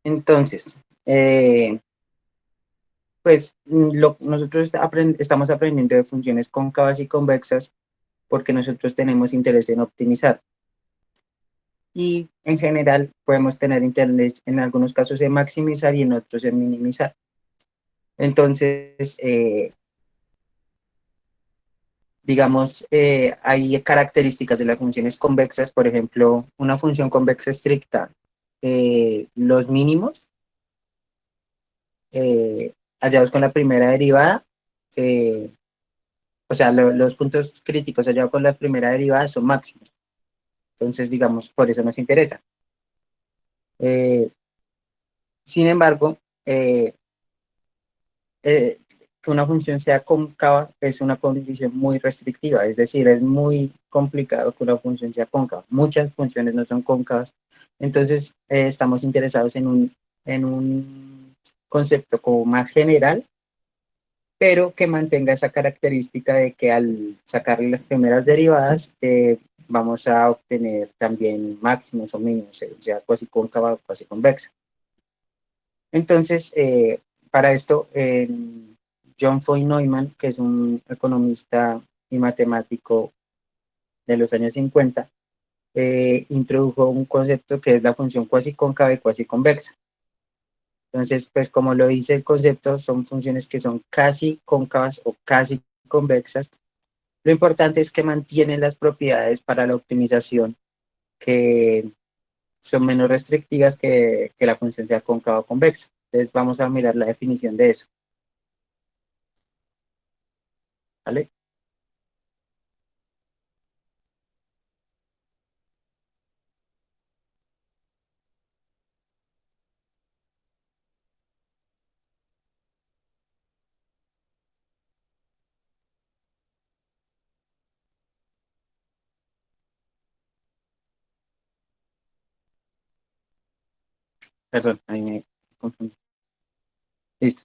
Entonces, pues nosotros estamos aprendiendo de funciones cóncavas y convexas porque nosotros tenemos interés en optimizar. Y en general podemos tener interés en algunos casos en maximizar y en otros en minimizar. Entonces, digamos, hay características de las funciones convexas, por ejemplo, una función convexa estricta, los mínimos hallados con la primera derivada, eh, o sea, los puntos críticos hallados con la primera derivada son máximos. Entonces, digamos, por eso nos interesa. Eh, Sin embargo, eh, que una función sea cóncava es una condición muy restrictiva, es decir, es muy complicado que una función sea cóncava. Muchas funciones no son cóncavas, entonces estamos interesados en un concepto como más general, pero que mantenga esa característica de que al sacarle las primeras derivadas vamos a obtener también máximos o mínimos, sea cuasi cóncava o cuasi convexa. Entonces, para esto, John Foy Neumann, que es un economista y matemático de los años 50, introdujo un concepto que es la función cuasi cóncava y cuasi convexa. Entonces, pues como lo dice el concepto, son funciones que son casi cóncavas o casi convexas. Lo importante es que mantienen las propiedades para la optimización que son menos restrictivas que la función sea cóncava o convexa. Entonces, vamos a mirar la definición de eso, ¿vale? Perdón, ahí me confundí. Listo.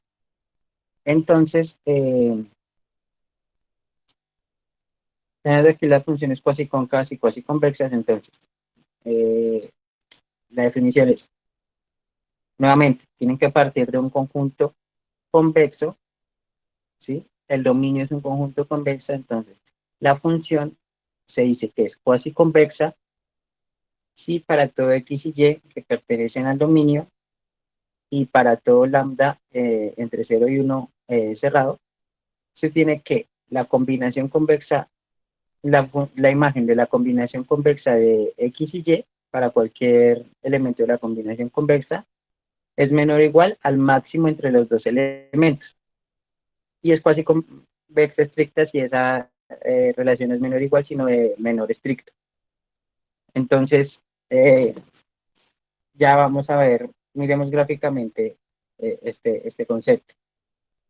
Entonces, tenemos aquí las funciones cuasi cóncavas y cuasi convexas. Entonces, eh, la definición es, nuevamente, tienen que partir de un conjunto convexo, ¿sí? El dominio es un conjunto convexo, entonces, la función se dice que es cuasi convexa si para todo x y y que pertenecen al dominio y para todo lambda entre 0 y 1 cerrado, se tiene que la combinación convexa la imagen de la combinación convexa de X y Y para cualquier elemento de la combinación convexa es menor o igual al máximo entre los dos elementos. Y es cuasi convexa estricta si esa relación es menor o igual, sino de menor estricto. Entonces, eh, ya vamos a ver, miremos gráficamente este concepto.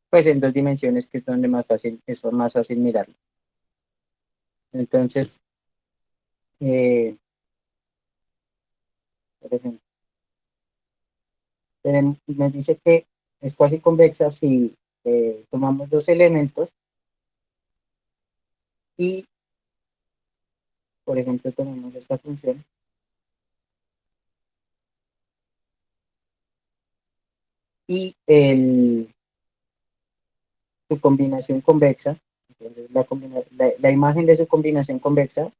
Pues en dos dimensiones, que es donde es más fácil mirarlo. Entonces, eh, por ejemplo, nos dice que es cuasi convexa si tomamos dos elementos y, por ejemplo, tenemos esta función y su combinación convexa, entonces la imagen de su combinación convexa,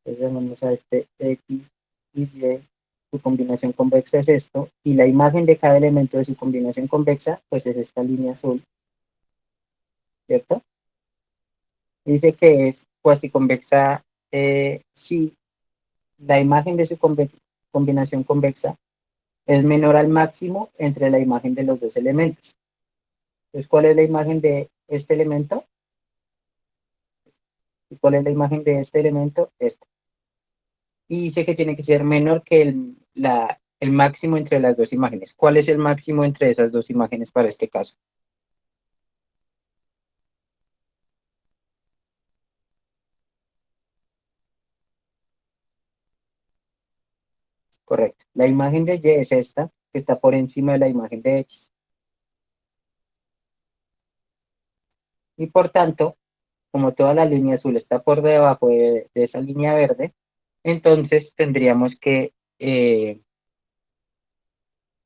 entonces vamos a este X y Y, su combinación convexa es esto, y la imagen de cada elemento de su combinación convexa, pues es esta línea azul, ¿cierto? Dice que es cuasi convexa si la imagen de su combinación convexa es menor al máximo entre la imagen de los dos elementos. Entonces, ¿cuál es la imagen de este elemento? ¿Y cuál es la imagen de este elemento? Este. Y dice que tiene que ser menor que el máximo entre las dos imágenes. ¿Cuál es el máximo entre esas dos imágenes para este caso? Correcto. La imagen de Y es esta, que está por encima de la imagen de X. Y por tanto, como toda la línea azul está por debajo de esa línea verde, entonces tendríamos que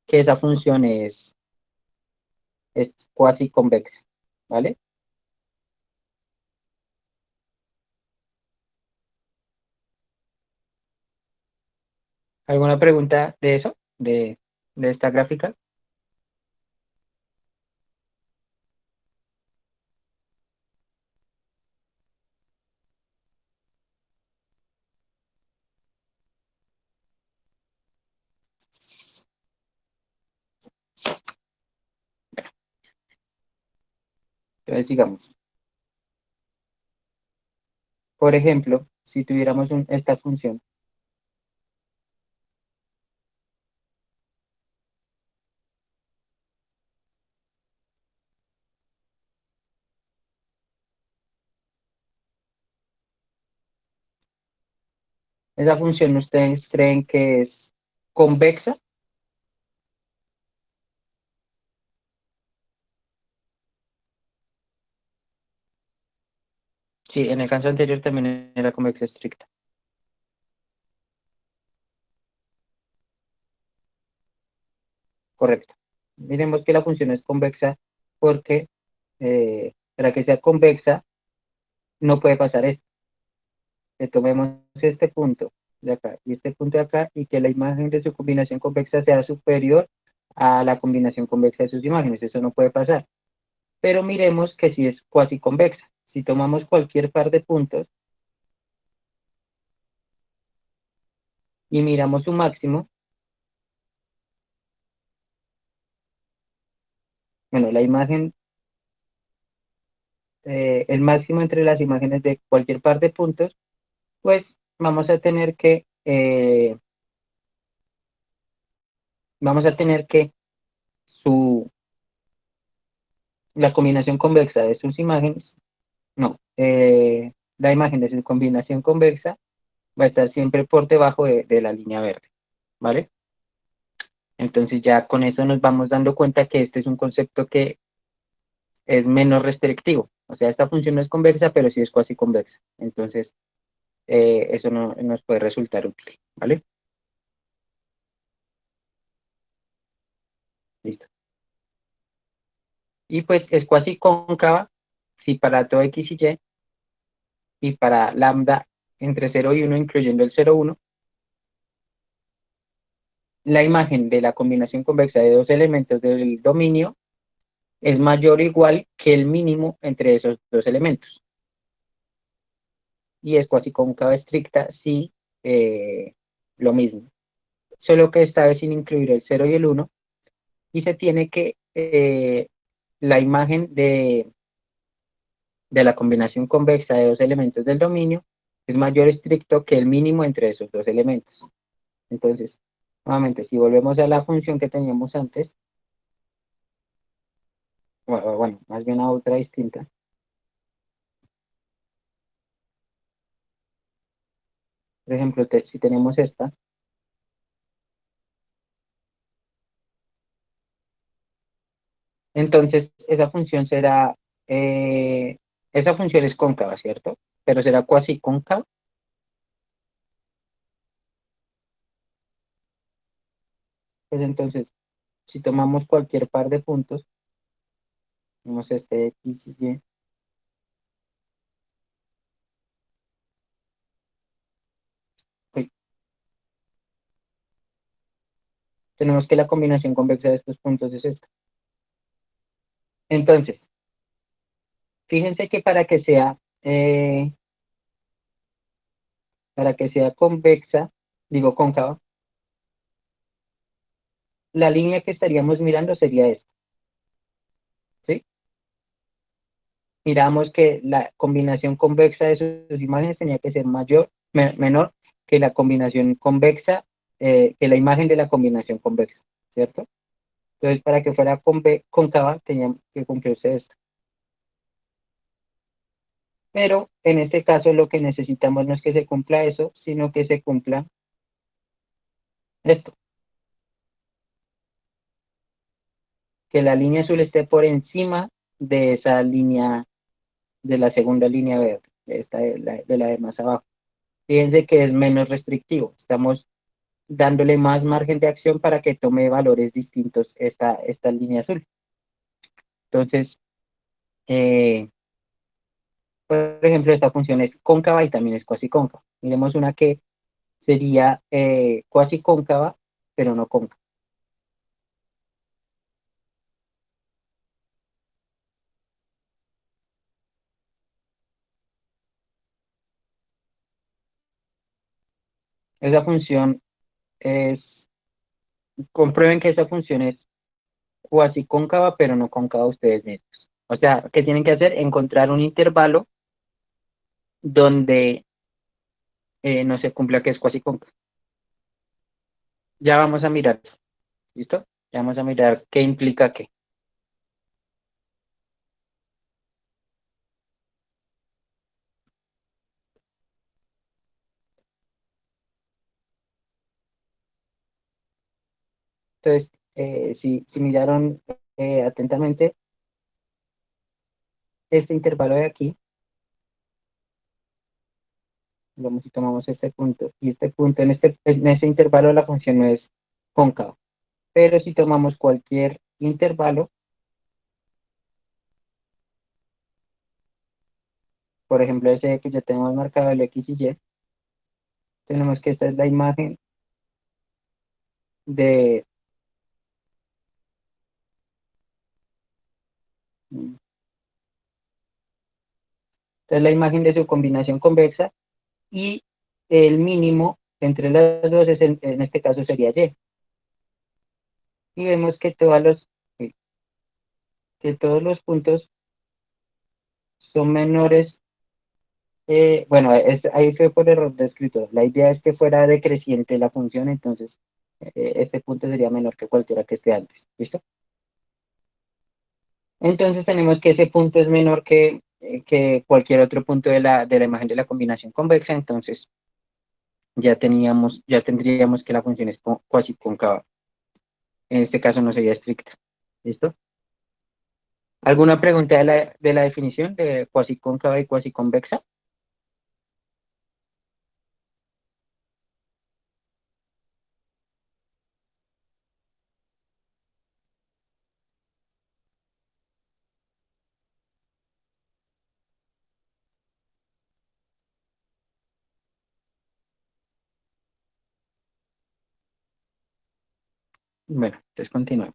que esa función es cuasi convexa, ¿vale? ¿Alguna pregunta de eso, de esta gráfica? Entonces, digamos, por ejemplo, si tuviéramos esta función, esa función ustedes creen que es convexa. Sí, en el caso anterior también era convexa estricta. Correcto. Miremos que la función es convexa porque para que sea convexa no puede pasar esto. Que tomemos este punto de acá y este punto de acá y que la imagen de su combinación convexa sea superior a la combinación convexa de sus imágenes. Eso no puede pasar. Pero miremos que si es cuasi convexa. Si tomamos cualquier par de puntos y miramos su máximo, bueno, la imagen, el máximo entre las imágenes de cualquier par de puntos, pues vamos a tener que su, la combinación convexa de sus imágenes, no, la imagen de su combinación convexa va a estar siempre por debajo de la línea verde, ¿vale? Entonces ya con eso nos vamos dando cuenta que este es un concepto que es menos restrictivo. O sea, esta función no es convexa, pero sí es cuasi convexa. Entonces, eso no nos puede resultar útil, ¿vale? Listo. Y pues es cuasi cóncava si para todo x y para lambda entre 0 y 1, incluyendo el 0,1, la imagen de la combinación convexa de dos elementos del dominio es mayor o igual que el mínimo entre esos dos elementos. Y es cuasi cóncava estricta si lo mismo, solo que esta vez sin incluir el 0 y el 1, y se tiene que la imagen de la combinación convexa de dos elementos del dominio es mayor estricto que el mínimo entre esos dos elementos. Entonces, nuevamente, si volvemos a la función que teníamos antes, bueno, más bien a otra distinta. Por ejemplo, si tenemos esta, entonces esa función es cóncava, ¿cierto? Pero será cuasi cóncava. Pues entonces, si tomamos cualquier par de puntos, tenemos este X y Y, pues, tenemos que la combinación convexa de estos puntos es esta. Entonces, fíjense que para que sea convexa, digo cóncava, la línea que estaríamos mirando sería esta, ¿sí? Miramos que la combinación convexa de sus imágenes tenía que ser menor que la combinación convexa, que la imagen de la combinación convexa, ¿cierto? Entonces, para que fuera cóncava, tenía que cumplirse esto. Pero en este caso lo que necesitamos no es que se cumpla eso, sino que se cumpla esto, que la línea azul esté por encima de esa línea, de la segunda línea verde, de la de más abajo. Fíjense que es menos restrictivo. dándole más margen de acción para que tome valores distintos esta línea azul. Entonces, eh, por ejemplo, esta función es cóncava y también es cuasi cóncava. Miremos una que sería cuasi cóncava, pero no cóncava. Esa función es, comprueben que esa función es cuasi cóncava, pero no cóncava ustedes mismos. O sea, ¿qué tienen que hacer? Encontrar un intervalo donde no se cumpla que es cuasi cóncava. Ya vamos a mirar, ¿listo? Ya vamos a mirar qué implica qué. Entonces, si miraron atentamente este intervalo de aquí, digamos si tomamos este punto y este punto, en ese intervalo la función no es cóncava. Pero si tomamos cualquier intervalo, por ejemplo ese que ya tenemos marcado el X y Y, tenemos que esta es la imagen de, esta es la imagen de su combinación convexa y el mínimo entre las dos en este caso sería Y. Y vemos que todos los puntos son menores. Bueno, ahí fue por error de escritor. La idea es que fuera decreciente la función, entonces este punto sería menor que cualquiera que esté antes. ¿Listo? Entonces tenemos que ese punto es menor que cualquier otro punto de la imagen de la combinación convexa, entonces ya tendríamos que la función es cuasi cóncava. En este caso no sería estricta. ¿Listo? ¿Alguna pregunta de la definición de cuasi cóncava y cuasi convexa? Bueno, entonces continuemos.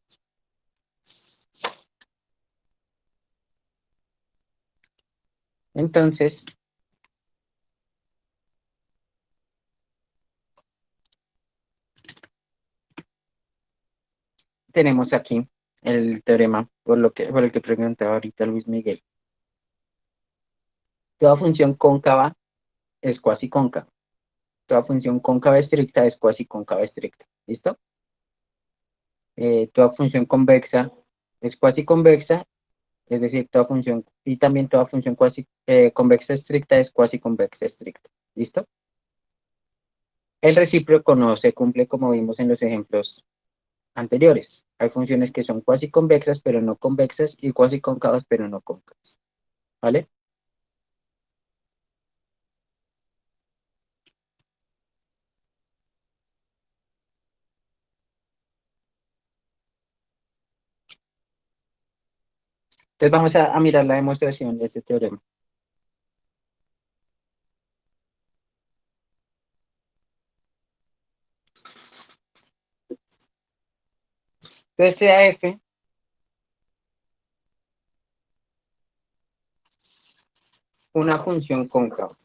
Entonces, tenemos aquí el teorema por el que preguntaba ahorita Luis Miguel. Toda función cóncava es cuasi cóncava. Toda función cóncava estricta es cuasi cóncava estricta. ¿Listo? Toda función convexa es cuasi convexa, es decir, toda función, y también toda función cuasi convexa estricta es cuasi convexa estricta. ¿Listo? El recíproco no se cumple como vimos en los ejemplos anteriores. Hay funciones que son cuasi convexas pero no convexas y cuasi cóncavas pero no cóncavas. ¿Vale? Entonces vamos a mirar la demostración de este teorema. Entonces CAF, una función cóncava.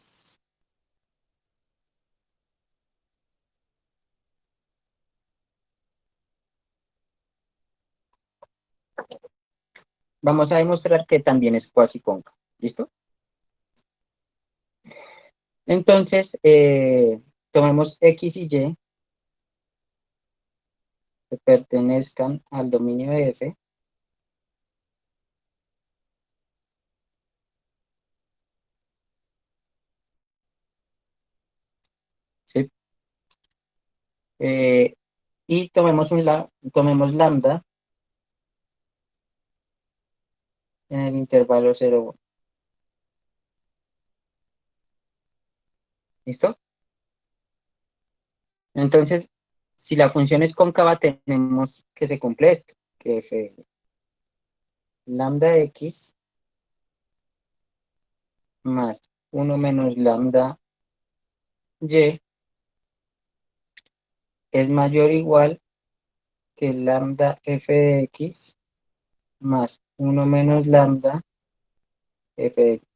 Vamos a demostrar que también es cuasi cóncava. ¿Listo? Entonces, tomemos X y Y que pertenezcan al dominio de F. ¿Sí? Eh, y tomemos lambda en el intervalo 0, 1. ¿Listo? Entonces, Si la función es cóncava, tenemos que se cumple esto, que f lambda x más 1 menos lambda y es mayor o igual que lambda f de x más 1 menos lambda f de x,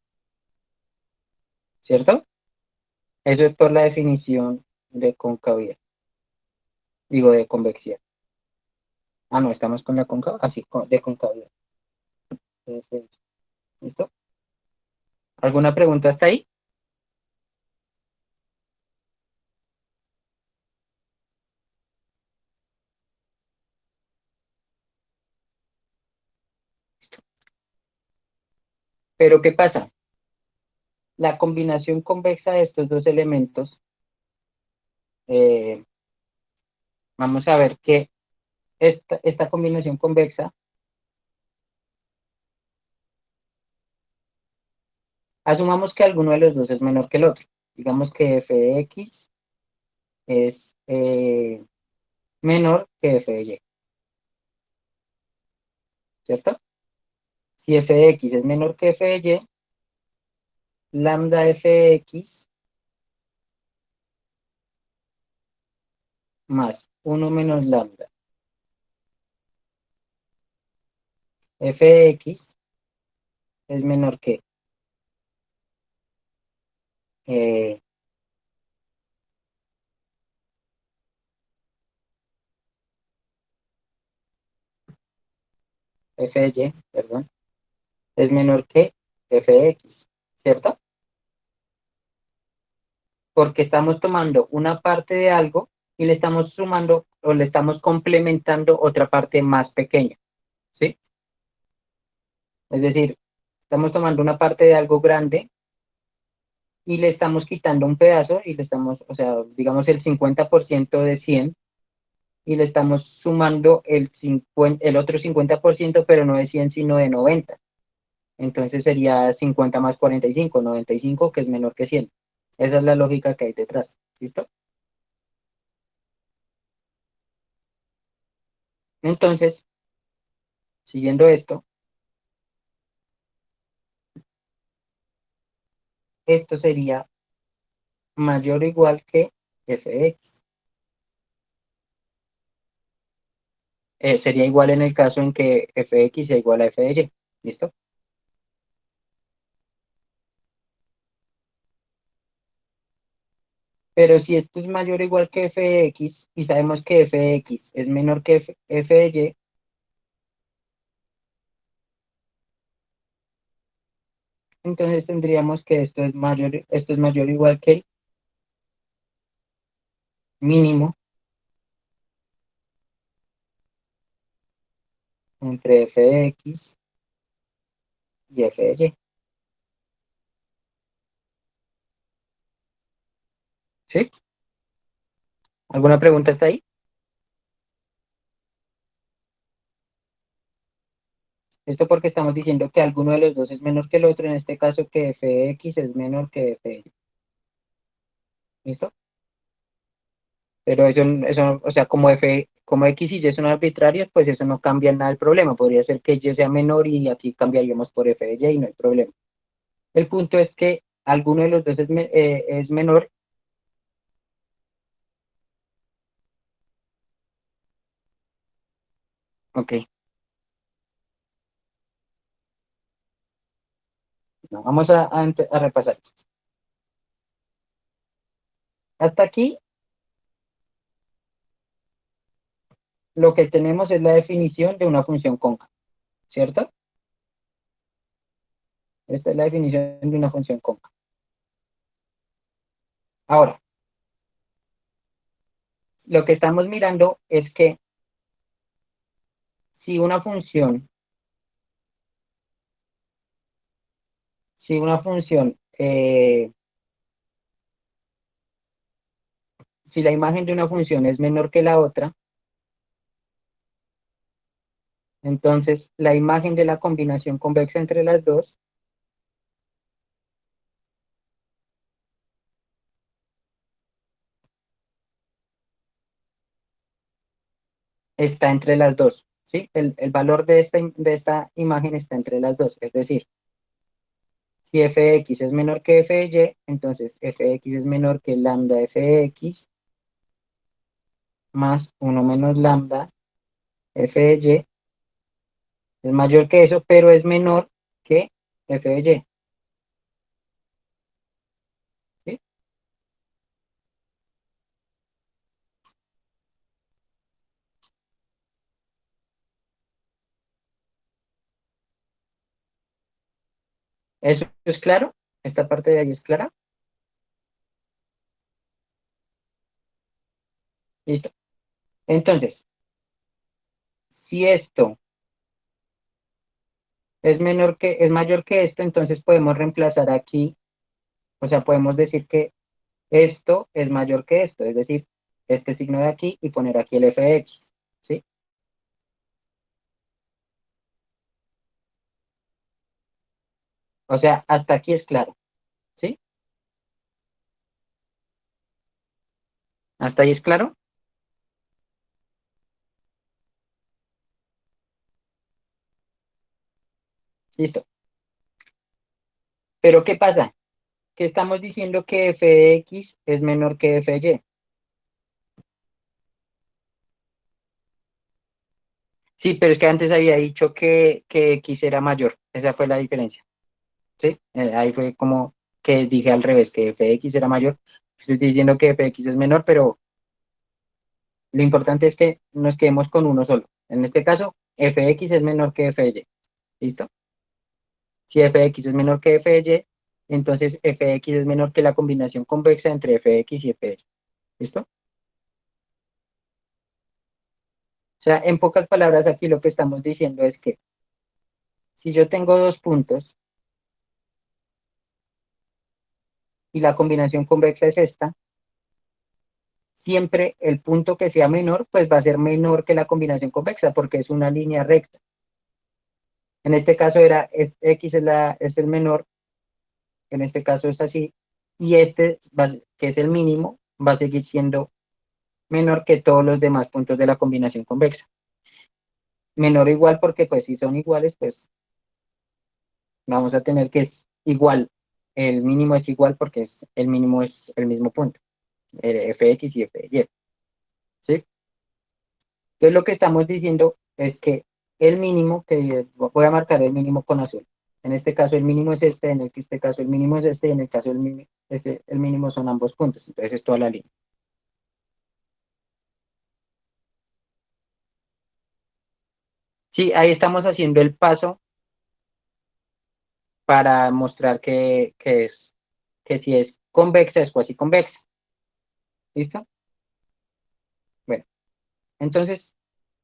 ¿cierto? Eso es por la definición de concavidad, digo de convexidad. Ah, no, estamos con la cóncava, así, de concavidad. Entonces, ¿listo? ¿Alguna pregunta hasta ahí? Pero ¿qué pasa? La combinación convexa de estos dos elementos, eh, vamos a ver que esta combinación convexa, asumamos que alguno de los dos es menor que el otro. Digamos que f de x es menor que f de y, ¿cierto? Si f de x es menor que f de y, lambda f de x más 1 menos lambda f de x es menor que eh, f de y, perdón, es menor que f de x, ¿cierto? Porque estamos tomando una parte de algo y le estamos sumando o le estamos complementando otra parte más pequeña, ¿sí? Es decir, estamos tomando una parte de algo grande y le estamos quitando un pedazo y le estamos, o sea, digamos el 50% de 100 y le estamos sumando el otro 50%, pero no de 100 sino de 90. Entonces sería 50 más 45, 95, que es menor que 100. Esa es la lógica que hay detrás, ¿listo? Entonces, siguiendo esto, esto sería mayor o igual que f de x. Sería igual en el caso en que f de x sea igual a f de y. ¿Listo? Pero si esto es mayor o igual que f de x y sabemos que f de x es menor que f de y, entonces tendríamos que esto es mayor o igual que el mínimo entre f de x y f de y. ¿Sí? ¿Alguna pregunta hasta ahí? Esto porque estamos diciendo que alguno de los dos es menor que el otro, en este caso que f de x es menor que f de y. ¿Listo? Pero eso, o sea, como x y y son arbitrarias, pues eso no cambia nada el problema. Podría ser que y sea menor y aquí cambiaríamos por f de y, no hay problema. El punto es que alguno de los dos es menor. Ok, no, vamos a repasar. Hasta aquí lo que tenemos es la definición de una función cóncava, ¿cierto? Esta es la definición de una función cóncava. Ahora, lo que estamos mirando es que si una función, si una función, si la imagen de una función es menor que la otra, entonces la imagen de la combinación convexa entre las dos está entre las dos, ¿sí? El valor de esta imagen está entre las dos, es decir, si f de x es menor que f de y, entonces f de x es menor que lambda f de x más 1 menos lambda f de y, es mayor que eso, pero es menor que f de y, ¿sí? ¿Eso es claro? ¿Esta parte de ahí es clara? Listo. Entonces, si esto es mayor que esto, entonces podemos reemplazar aquí, o sea, podemos decir que esto es mayor que esto, es decir, este signo de aquí y poner aquí el f de x, ¿sí? O sea, hasta aquí es claro, ¿sí? ¿Hasta ahí es claro? Listo. Pero ¿qué pasa? Que estamos diciendo que f de x es menor que f de y. Sí, pero es que antes había dicho que x era mayor, esa fue la diferencia, ¿sí? Ahí fue como que dije al revés, que f de x era mayor. Estoy diciendo que f de x es menor, pero lo importante es que nos quedemos con uno solo. En este caso, f de x es menor que f de y. ¿Listo? Si f de x es menor que f de y, entonces f de x es menor que la combinación convexa entre f de x y f de y. ¿Listo? O sea, en pocas palabras, aquí lo que estamos diciendo es que si yo tengo dos puntos y la combinación convexa es esta, siempre el punto que sea menor, pues va a ser menor que la combinación convexa, porque es una línea recta. En este caso x es el menor, en este caso es así, y que es el mínimo, va a seguir siendo menor que todos los demás puntos de la combinación convexa. Menor o igual porque pues si son iguales, pues vamos a tener que es igual. El mínimo es igual porque el mínimo es el mismo punto, fx y fy, ¿sí? Entonces lo que estamos diciendo es que el mínimo, que voy a marcar el mínimo con azul. En este caso el mínimo es este, en este caso el mínimo es este, y en el caso el mínimo son ambos puntos. Entonces es toda la línea. Sí, ahí estamos haciendo el paso para mostrar que si es convexa es cuasi convexa. ¿Listo? Bueno, entonces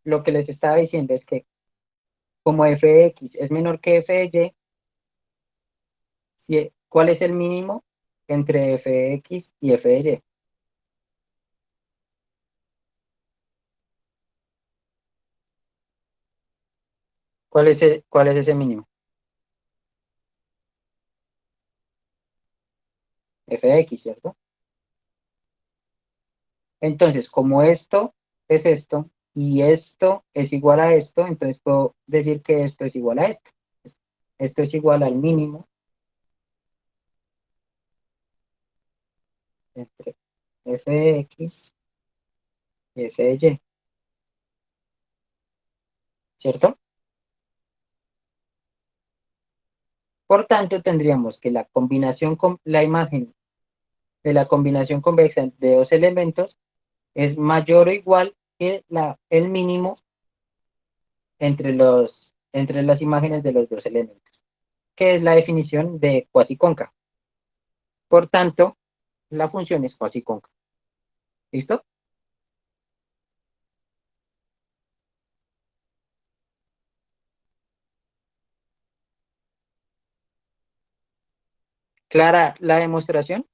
lo que les estaba diciendo es que como f de x es menor que f de y, ¿cuál es el mínimo entre f de x y f de y? ¿Cuál es ese mínimo? F de x, ¿cierto? Entonces, como esto es esto y esto es igual a esto, entonces puedo decir que esto es igual a esto. Esto es igual al mínimo entre f de x y f de y, ¿cierto? Por tanto, tendríamos que la imagen de la combinación convexa de dos elementos es mayor o igual que el mínimo entre las imágenes de los dos elementos, que es la definición de cuasi cóncava. Por tanto, la función es cuasi cóncava. ¿Listo? ¿Clara la demostración?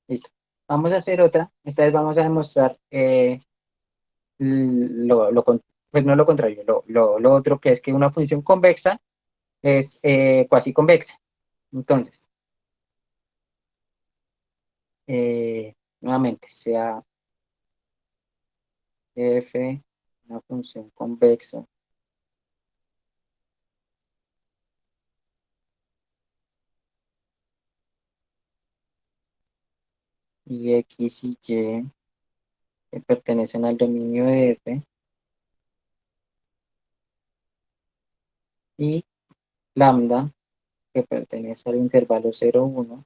Listo. Vamos a hacer otra. Esta vez vamos a demostrar pues no lo contrario, lo otro que es que una función convexa es cuasi convexa. Entonces, nuevamente, sea f una función convexa y x y y que pertenecen al dominio de f y lambda que pertenece al intervalo 0,1.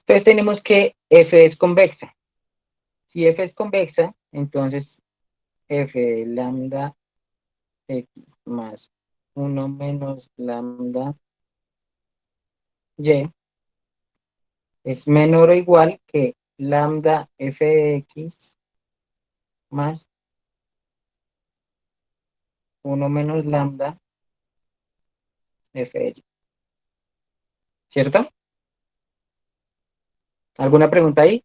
Entonces tenemos que f es convexa. Si f es convexa, entonces f de lambda x más 1 menos lambda y es menor o igual que lambda f de x más 1 menos lambda f de y. ¿Cierto? ¿Alguna pregunta ahí?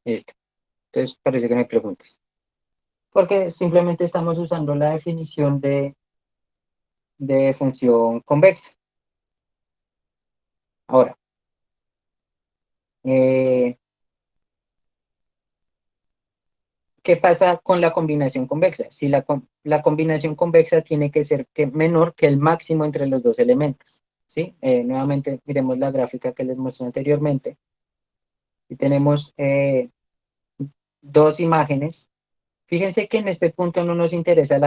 Listo. Entonces parece que me preguntes. Porque simplemente estamos usando la definición de función convexa. Ahora, eh, ¿qué pasa con la combinación convexa? Si la combinación convexa tiene que ser menor que el máximo entre los dos elementos, ¿sí? Nuevamente, miremos la gráfica que les mostré anteriormente. Y tenemos dos imágenes. Fíjense que en este punto no nos interesa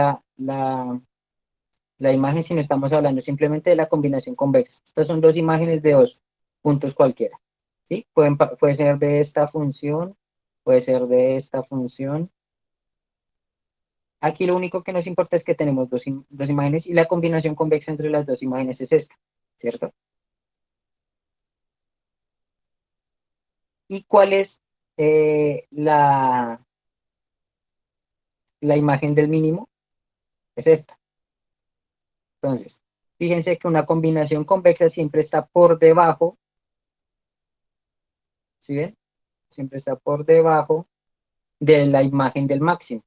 la imagen, sino estamos hablando simplemente de la combinación convexa. Estas son dos imágenes de dos puntos cualquiera, ¿sí? Puede ser de esta función, puede ser de esta función. Aquí lo único que nos importa es que tenemos dos imágenes y la combinación convexa entre las dos imágenes es esta, ¿cierto? ¿Y cuál es la imagen del mínimo? Es esta. Entonces, fíjense que una combinación convexa siempre está por debajo, ¿sí ven? Siempre está por debajo de la imagen del máximo.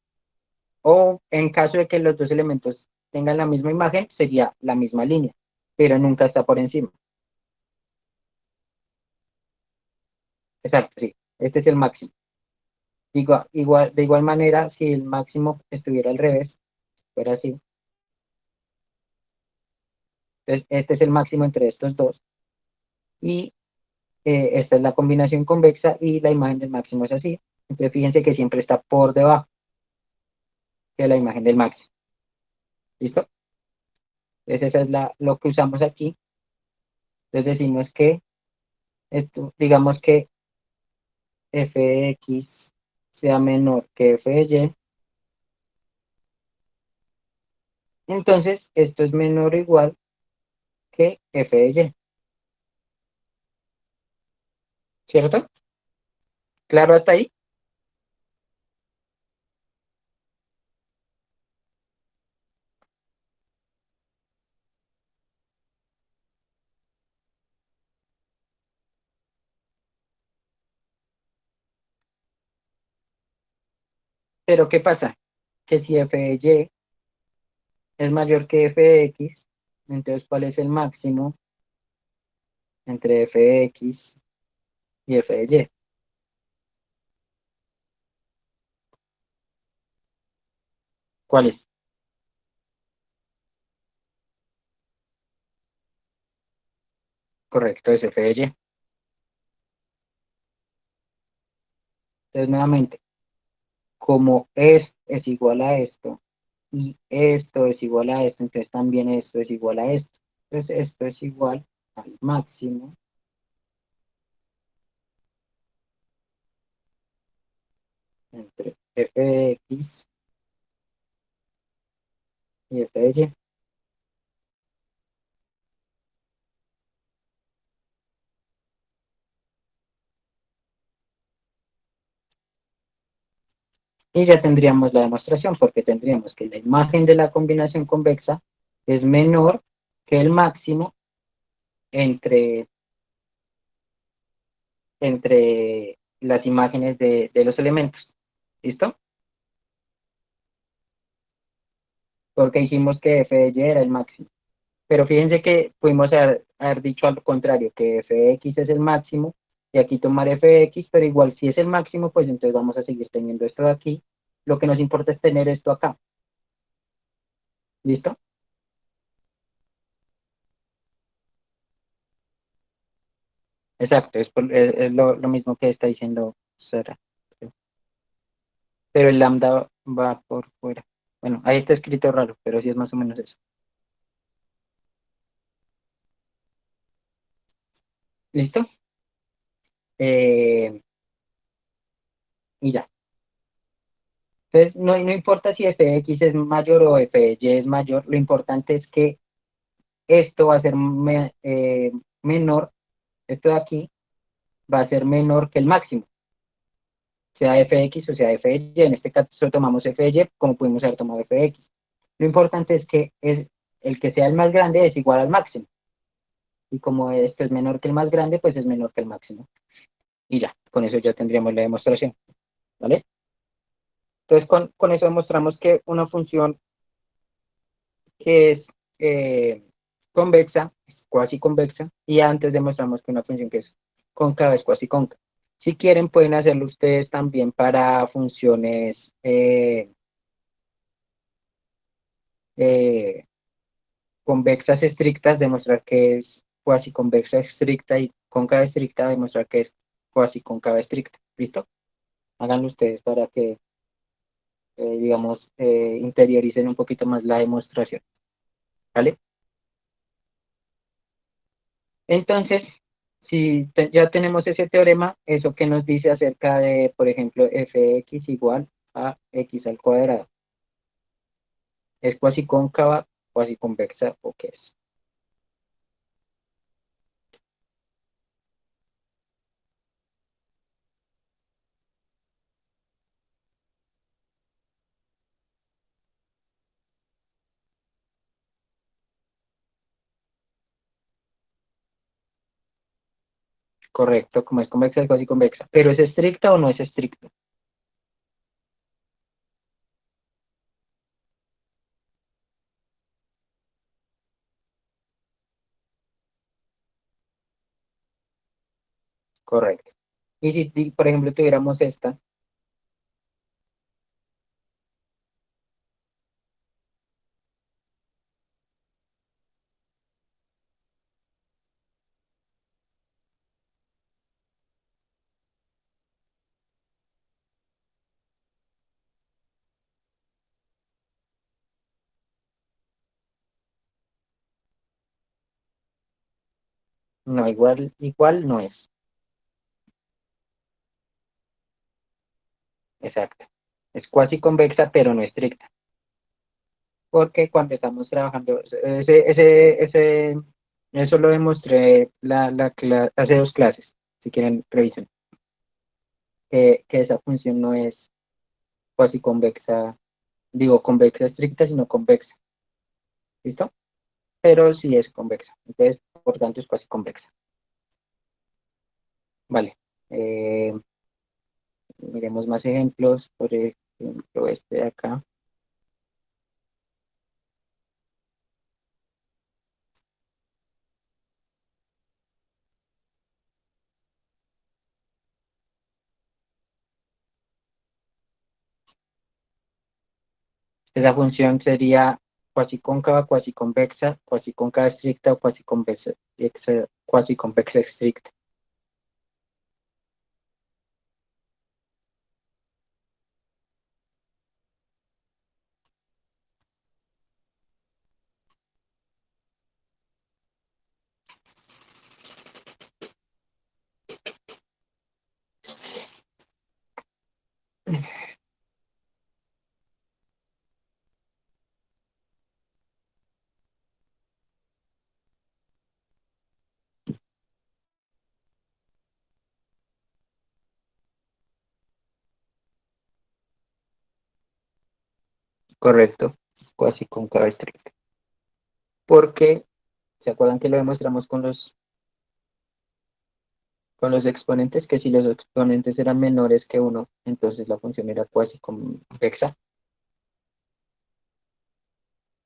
O en caso de que los dos elementos tengan la misma imagen, sería la misma línea, pero nunca está por encima. Exacto, sí. Este es el máximo. De igual manera, si el máximo estuviera al revés, fuera así, entonces este es el máximo entre estos dos. Y esta es la combinación convexa y la imagen del máximo es así. Entonces fíjense que siempre está por debajo de la imagen del máximo. ¿Listo? Entonces esa es lo que usamos aquí. Entonces decimos que, digamos que f de x sea menor que f de y. Entonces esto es menor o igual que f de y. ¿Cierto? ¿Claro hasta ahí? Pero ¿qué pasa? Que si f de y es mayor que f de x, entonces ¿cuál es el máximo entre f de x y f de y? ¿Cuál es? Correcto, es f de y. Entonces, nuevamente, como es igual a esto y esto es igual a esto, entonces también esto es igual a esto. Entonces, esto es igual al máximo entre f de x y f de y. Y ya tendríamos la demostración, porque tendríamos que la imagen de la combinación convexa es menor que el máximo entre las imágenes de los elementos. ¿Listo? Porque dijimos que f de y era el máximo. Pero fíjense que pudimos haber dicho al contrario, que f de x es el máximo, y aquí tomar f de x, pero igual si es el máximo, pues entonces vamos a seguir teniendo esto de aquí. Lo que nos importa es tener esto acá. ¿Listo? Exacto, es lo mismo que está diciendo Sara. Pero el lambda va por fuera. Bueno, ahí está escrito raro, pero sí es más o menos eso. ¿Listo? Eh, y ya. Entonces, no importa si f de x es mayor o f de y es mayor, lo importante es que esto va a ser menor, esto de aquí va a ser menor que el máximo, sea f de x o sea f de y. En este caso tomamos f de y como pudimos haber tomado f de x. Lo importante es que el que sea el más grande es igual al máximo. Y como esto es menor que el más grande, pues es menor que el máximo. Y ya, con eso ya tendríamos la demostración. ¿Vale? Entonces, con eso demostramos que una función que es convexa, es cuasi convexa, y antes demostramos que una función que es cóncava es cuasi cóncava. Si quieren, pueden hacerlo ustedes también para funciones eh, convexas estrictas, demostrar que es cuasi convexa estricta, y cóncava estricta, demostrar que es cuasi cóncava estricta. ¿Listo? Háganlo ustedes para que, digamos, interioricen un poquito más la demostración. ¿Vale? Entonces, si ya tenemos ese teorema, ¿eso qué nos dice acerca de, por ejemplo, f de x igual a x al cuadrado? ¿Es cuasi cóncava, cuasi convexa o qué es? Correcto, como es convexa, es cuasi convexa. ¿Pero es estricta o no es estricta? Correcto. Y si, por ejemplo, tuviéramos esta, no, igual no es. Exacto. Es cuasi convexa, pero no estricta. Porque cuando estamos trabajando, eso lo demostré hace dos clases, si quieren revisen, que esa función no es cuasi convexa, digo convexa estricta, sino convexa, ¿listo? Pero sí es convexa, entonces por tanto es cuasi convexa. Vale, eh, miremos más ejemplos, por ejemplo este de acá. Esa función sería cuasi cóncava, cuasi convexa, cuasi cóncava estricta o cuasi convexa estricta. Correcto, cuasi cóncava estricta. Porque, ¿se acuerdan que lo demostramos con los... con los exponentes, que si los exponentes eran menores que uno, entonces la función era cuasi convexa.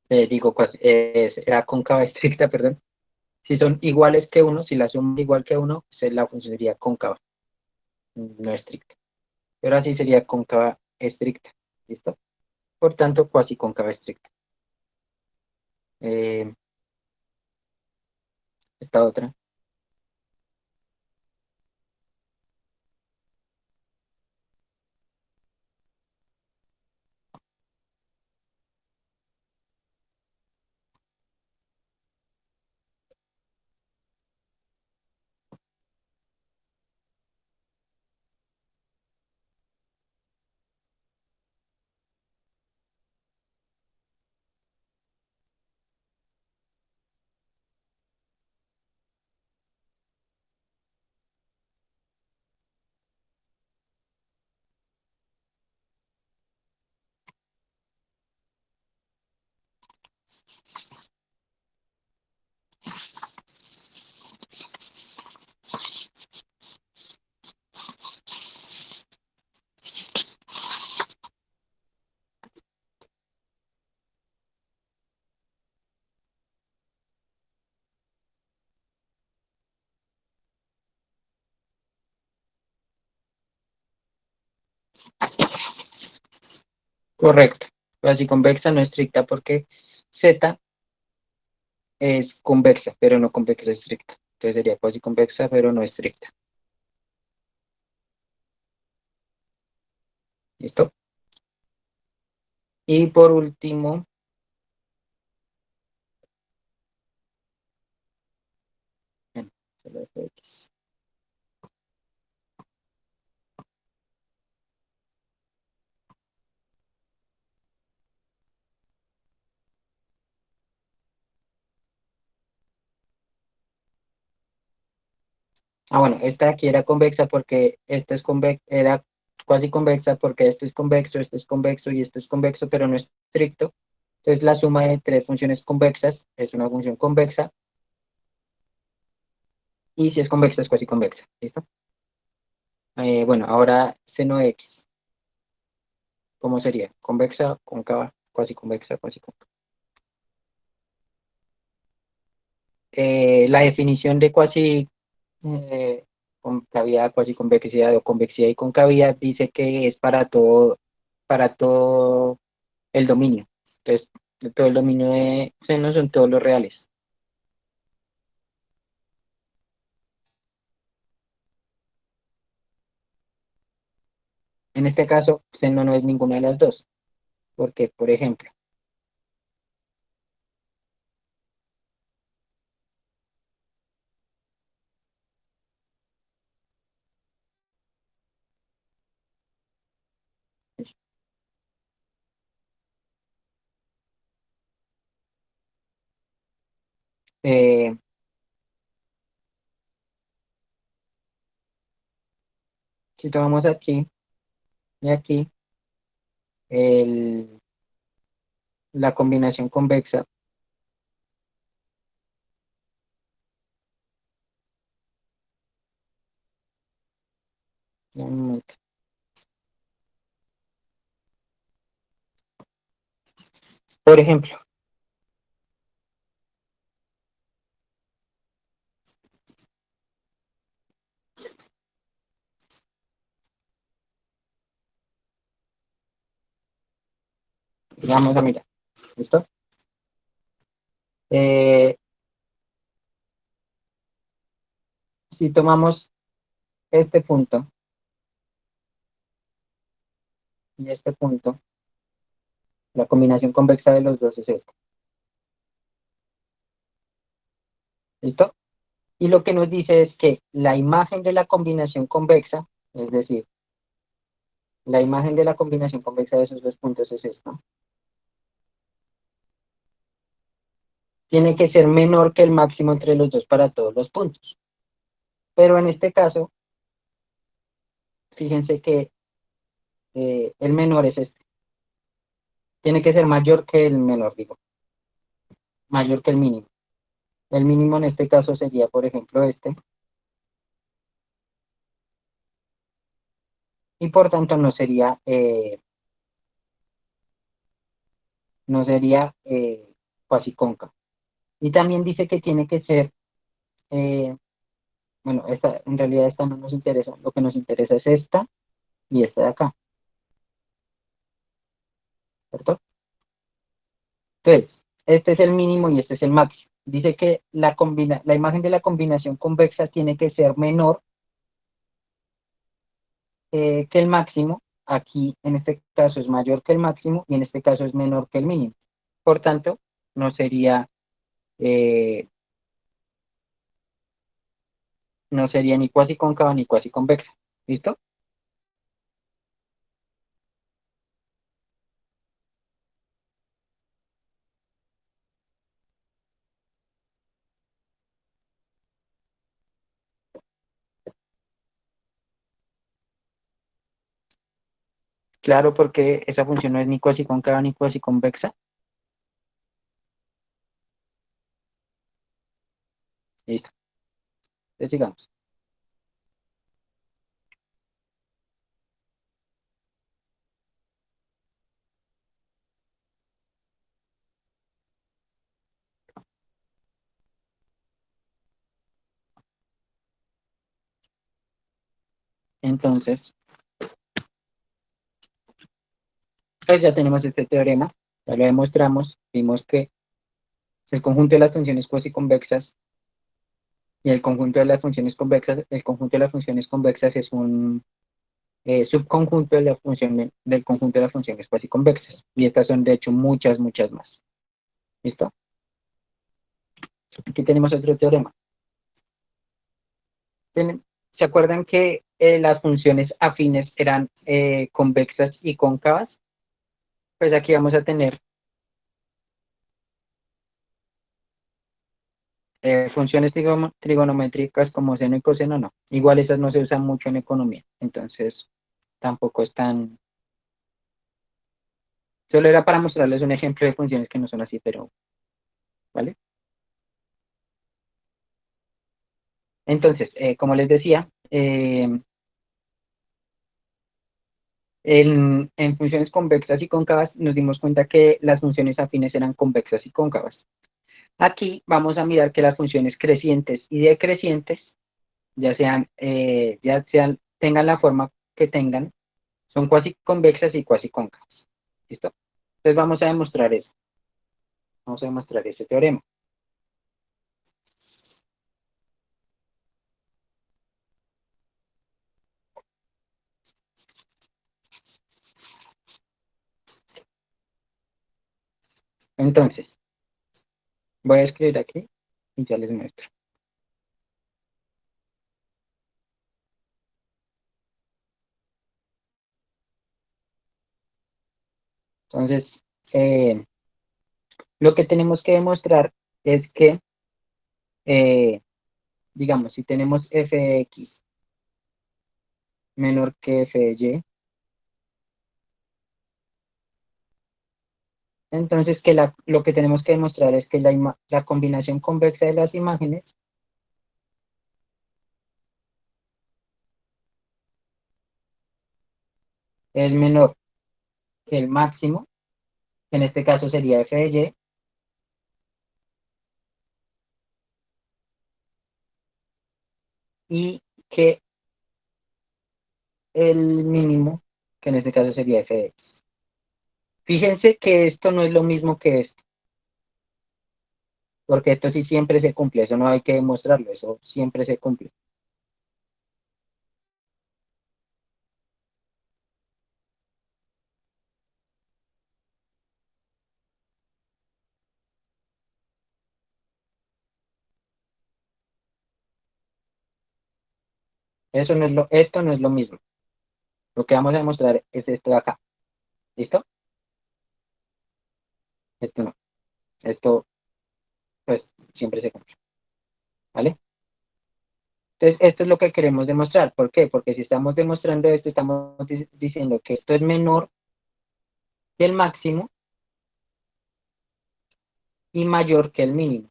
Era cóncava estricta, perdón. Si son iguales que uno, si la suma es igual que uno, la función sería cóncava, no estricta. Pero así sería cóncava estricta. ¿Listo? Por tanto, cuasi cóncava estricta. Eh, esta otra. Correcto. Cuasi convexa no estricta porque Z es convexa, pero no convexa estricta. Entonces sería cuasi convexa, pero no estricta. ¿Listo? Y por último, bueno, solo fue X. Bueno, esta aquí era convexa porque esta es convexa, era cuasi convexa porque este es convexo y este es convexo, pero no es estricto. Entonces la suma de tres funciones convexas es una función convexa y si es convexa es cuasi convexa. ¿Listo? Bueno, ahora seno de X. ¿Cómo sería? Convexa, cóncava, cuasi convexa, cuasi cóncava. La definición de cuasi concavidad, cuasi convexidad o convexidad y concavidad dice que es para todo el dominio. Entonces, todo el dominio de seno son todos los reales. En este caso, seno no es ninguna de las dos, porque, por ejemplo, eh, si tomamos aquí y aquí, el- la combinación convexa, mm, por ejemplo, vamos a mirar, ¿listo? Eh, si tomamos este punto y este punto, la combinación convexa de los dos es esta, ¿listo? Y lo que nos dice es que la imagen de la combinación convexa, es decir, la imagen de la combinación convexa de esos dos puntos es esta, tiene que ser menor que el máximo entre los dos para todos los puntos. Pero en este caso, fíjense que el menor es este. Tiene que ser mayor que el menor, digo, mayor que el mínimo. El mínimo en este caso sería, por ejemplo, este. y por tanto no sería cuasi cóncavo. Y también dice que tiene que ser, eh, bueno, en realidad esta no nos interesa, lo que nos interesa es esta y esta de acá, ¿cierto? Entonces, este es el mínimo y este es el máximo. Dice que la imagen de la combinación convexa tiene que ser menor que el máximo. Aquí, en este caso, es mayor que el máximo y en este caso es menor que el mínimo. Por tanto, no sería, eh, no sería ni cuasi cóncava ni cuasi convexa. ¿Listo? Claro, porque esa función no es ni cuasi cóncava ni cuasi convexa. Listo. Entonces, sigamos. Entonces, pues ya tenemos este teorema, ya lo demostramos, vimos que el conjunto de las funciones cuasi convexas y el conjunto de las funciones convexas, el conjunto de las funciones convexas es un subconjunto de la función del conjunto de las funciones cuasi convexas. Y estas son, de hecho, muchas, muchas más. ¿Listo? Aquí tenemos otro teorema. ¿Se acuerdan que las funciones afines eran convexas y cóncavas? Pues aquí vamos a tener funciones trigonométricas como seno y coseno, no. Igual esas no se usan mucho en economía. Entonces, tampoco es tan... Solo era para mostrarles un ejemplo de funciones que no son así, pero, ¿vale? Entonces, como les decía, en funciones convexas y cóncavas nos dimos cuenta que las funciones afines eran convexas y cóncavas. Aquí vamos a mirar que las funciones crecientes y decrecientes, tengan la forma que tengan, son cuasi convexas y cuasi cóncavas. ¿Listo? Entonces vamos a demostrar eso. Vamos a demostrar ese teorema. Entonces, voy a escribir aquí y ya les muestro. Entonces, eh, lo que tenemos que demostrar es que, eh, digamos, si tenemos f de x menor que f de y, entonces lo que tenemos que demostrar es que la combinación convexa de las imágenes es menor que el máximo, que en este caso sería f de y que el mínimo, que en este caso sería f de x. Fíjense que esto no es lo mismo que esto, porque esto sí siempre se cumple, eso no hay que demostrarlo, eso siempre se cumple. Esto no es lo mismo. Lo que vamos a demostrar es esto de acá. ¿Listo? Esto no. Esto, pues, siempre se cumple. ¿Vale? Entonces, esto es lo que queremos demostrar. ¿Por qué? Porque si estamos demostrando esto, estamos diciendo que esto es menor que el máximo y mayor que el mínimo.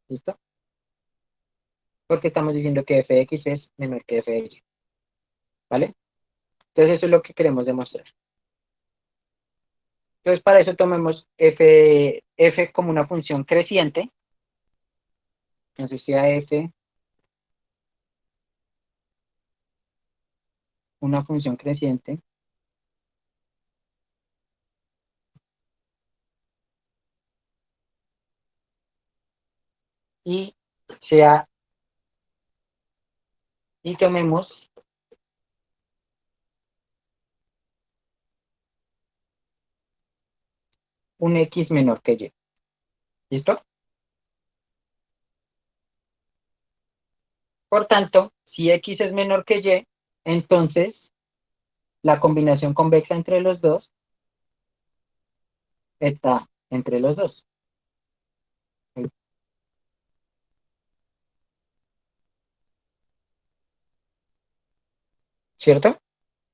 ¿Listo? Porque estamos diciendo que f de x es menor que f de y. ¿Vale? Entonces eso es lo que queremos demostrar. Entonces para eso tomemos f como una función creciente. Entonces sea f una función creciente y sea y tomemos un x menor que y. ¿Listo? Por tanto, si x es menor que y, entonces la combinación convexa entre los dos está entre los dos. ¿Cierto?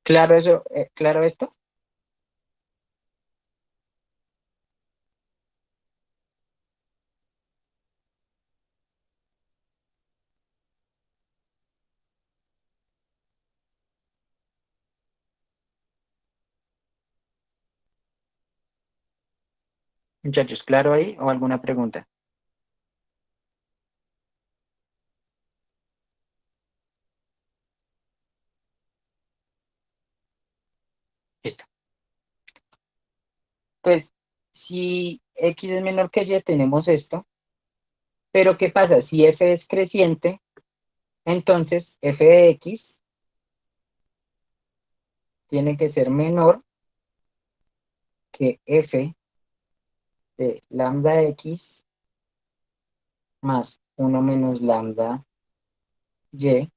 ¿Claro eso? ¿Claro esto? Muchachos, ¿claro ahí o alguna pregunta? Listo. Pues si x es menor que y, tenemos esto. Pero ¿qué pasa? Si f es creciente, entonces f de x tiene que ser menor que f de lambda x más uno menos lambda y,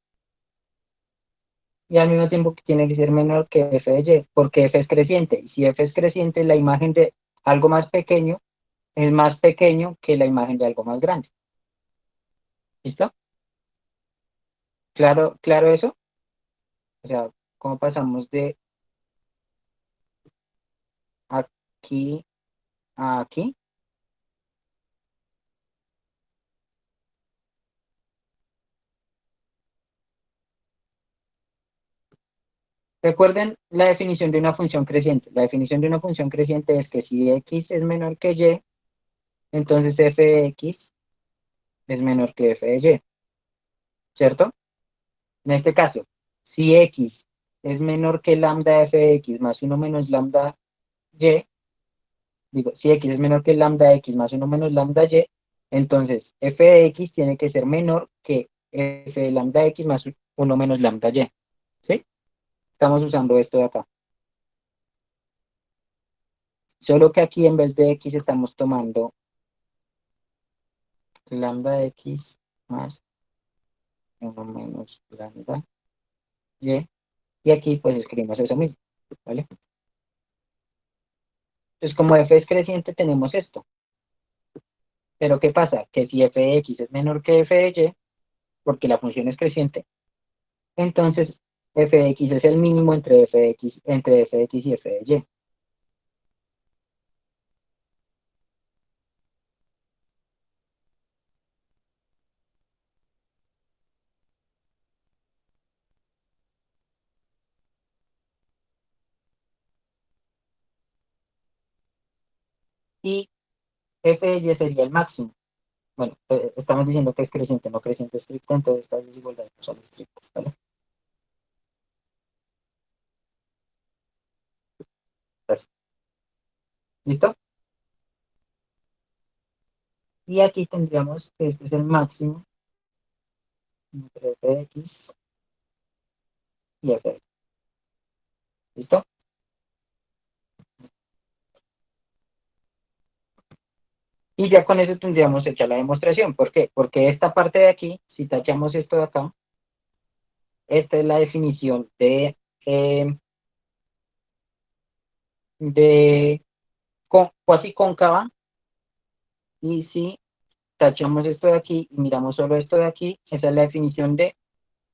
y al mismo tiempo que tiene que ser menor que f de y, porque f es creciente. Y si f es creciente, la imagen de algo más pequeño es más pequeño que la imagen de algo más grande. ¿Listo? ¿Claro eso? O sea, ¿cómo pasamos de aquí a aquí? Recuerden la definición de una función creciente. La definición de una función creciente es que si x es menor que y, entonces f de x es menor que f de y, ¿cierto? En este caso, si x es menor que lambda f de x más uno menos lambda y, digo, si x es menor que lambda x más uno menos lambda y, entonces f de x tiene que ser menor que f de lambda x más uno menos lambda y, ¿sí? Estamos usando esto de acá. Solo que aquí en vez de x estamos tomando lambda x más uno menos lambda y aquí pues escribimos eso mismo, ¿vale? Entonces como f es creciente tenemos esto, pero ¿qué pasa? Que si f de x es menor que f de y, porque la función es creciente, entonces f de x es el mínimo entre f de x, entre f de x y f de y. Y f de y sería el máximo. Bueno, estamos diciendo que es creciente, no creciente estricto, entonces estas desigualdades no son estrictas, ¿vale? Entonces, ¿listo? Y aquí tendríamos que este es el máximo entre f de x y f de x. ¿Listo? Y ya con eso tendríamos hecha la demostración. ¿Por qué? Porque esta parte de aquí, si tachamos esto de acá, esta es la definición de cuasi cóncava. Y si tachamos esto de aquí y miramos solo esto de aquí, esa es la definición de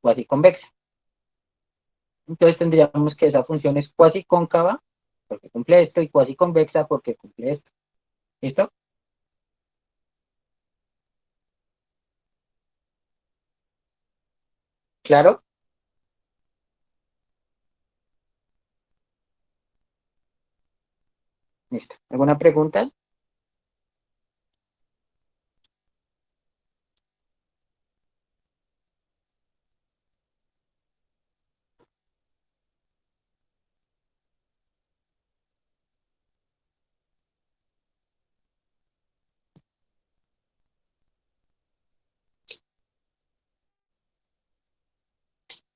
cuasi convexa. Entonces tendríamos que esa función es cuasi cóncava porque cumple esto y cuasi convexa porque cumple esto. ¿Listo? ¿Claro? Listo. ¿Alguna pregunta?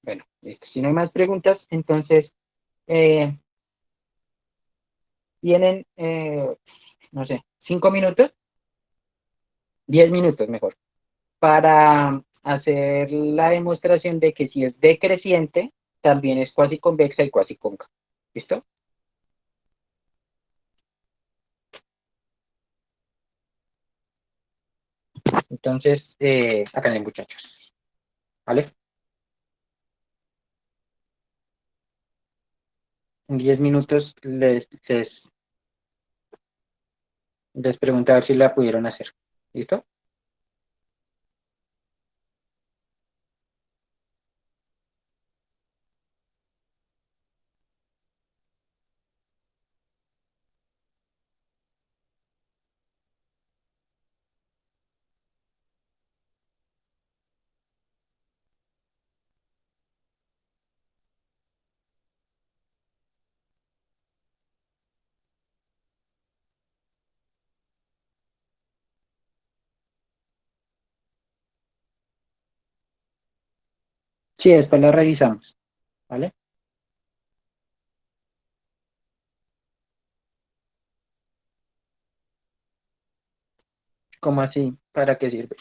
Bueno, listo. Si no hay más preguntas, entonces eh, tienen, no sé, 5 minutos, 10 minutos mejor, para hacer la demostración de que si es decreciente, también es cuasi convexa y cuasi cóncava. ¿Listo? Entonces, háganle muchachos. ¿Vale? En 10 minutos les pregunto a ver si la pudieron hacer. ¿Listo? Sí, después la revisamos. ¿Vale? ¿Cómo así? ¿Para qué sirve?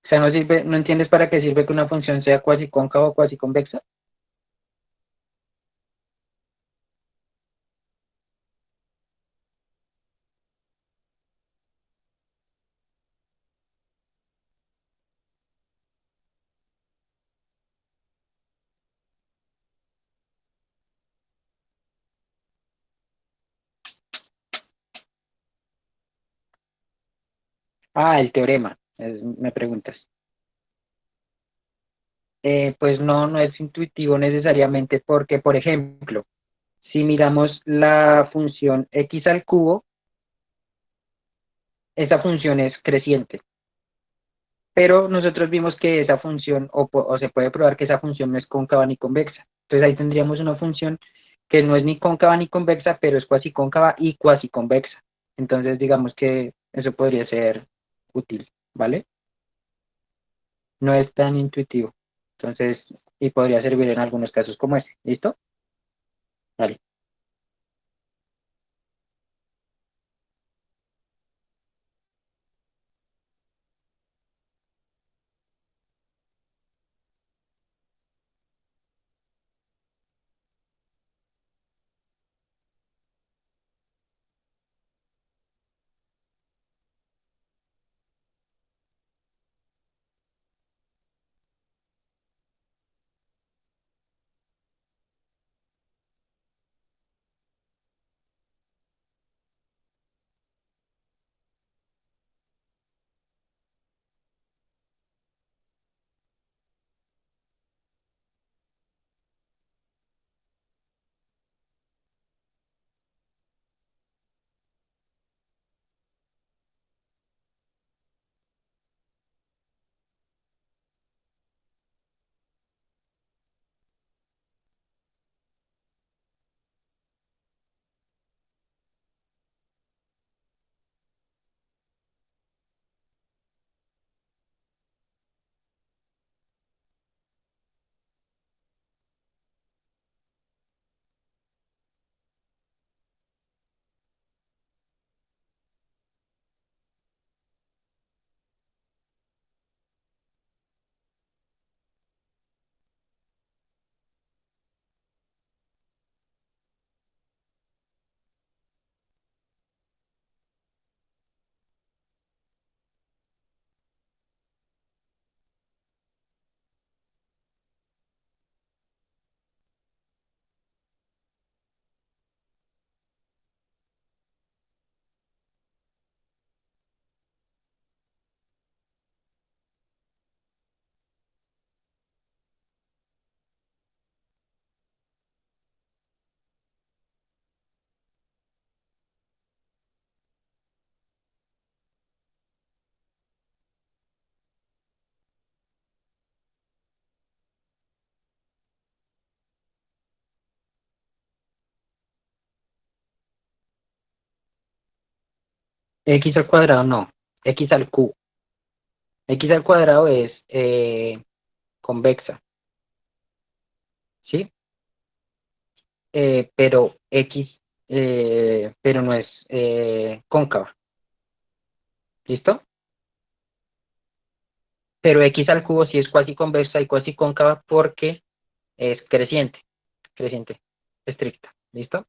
O sea, no sirve, ¿no entiendes para qué sirve que una función sea cuasi cóncava o cuasi convexa? Ah, el teorema, me preguntas. Pues no, no es intuitivo necesariamente porque, por ejemplo, si miramos la función x al cubo, esa función es creciente, pero nosotros vimos que esa función, o se puede probar que esa función no es cóncava ni convexa. Entonces ahí tendríamos una función que no es ni cóncava ni convexa, pero es cuasi cóncava y cuasi convexa. Entonces digamos que eso podría ser útil, ¿vale? No es tan intuitivo. Entonces, y podría servir en algunos casos como ese. ¿Listo? Vale. X al cuadrado no, X al cubo. X al cuadrado es convexa, ¿sí? Pero X, pero no es cóncava, ¿listo? Pero X al cubo sí es cuasi convexa y cuasi cóncava porque es creciente, estricta, ¿listo?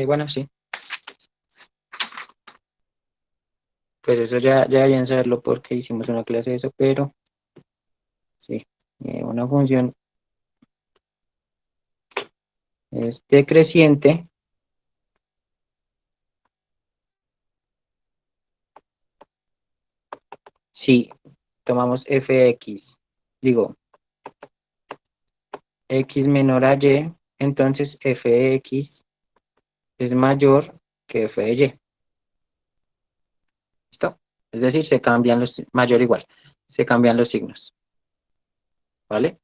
Bueno, sí, pues eso ya deberían saberlo porque hicimos una clase de eso, pero sí, una función es decreciente si tomamos fx, digo, x menor a y, entonces fx es mayor que f de y, ¿listo? Es decir, se cambian los, mayor o igual, se cambian los signos, ¿vale?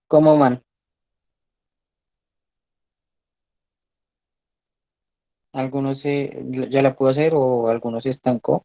¿Cómo van? Algunos ya la puedo hacer o algunos se estancó.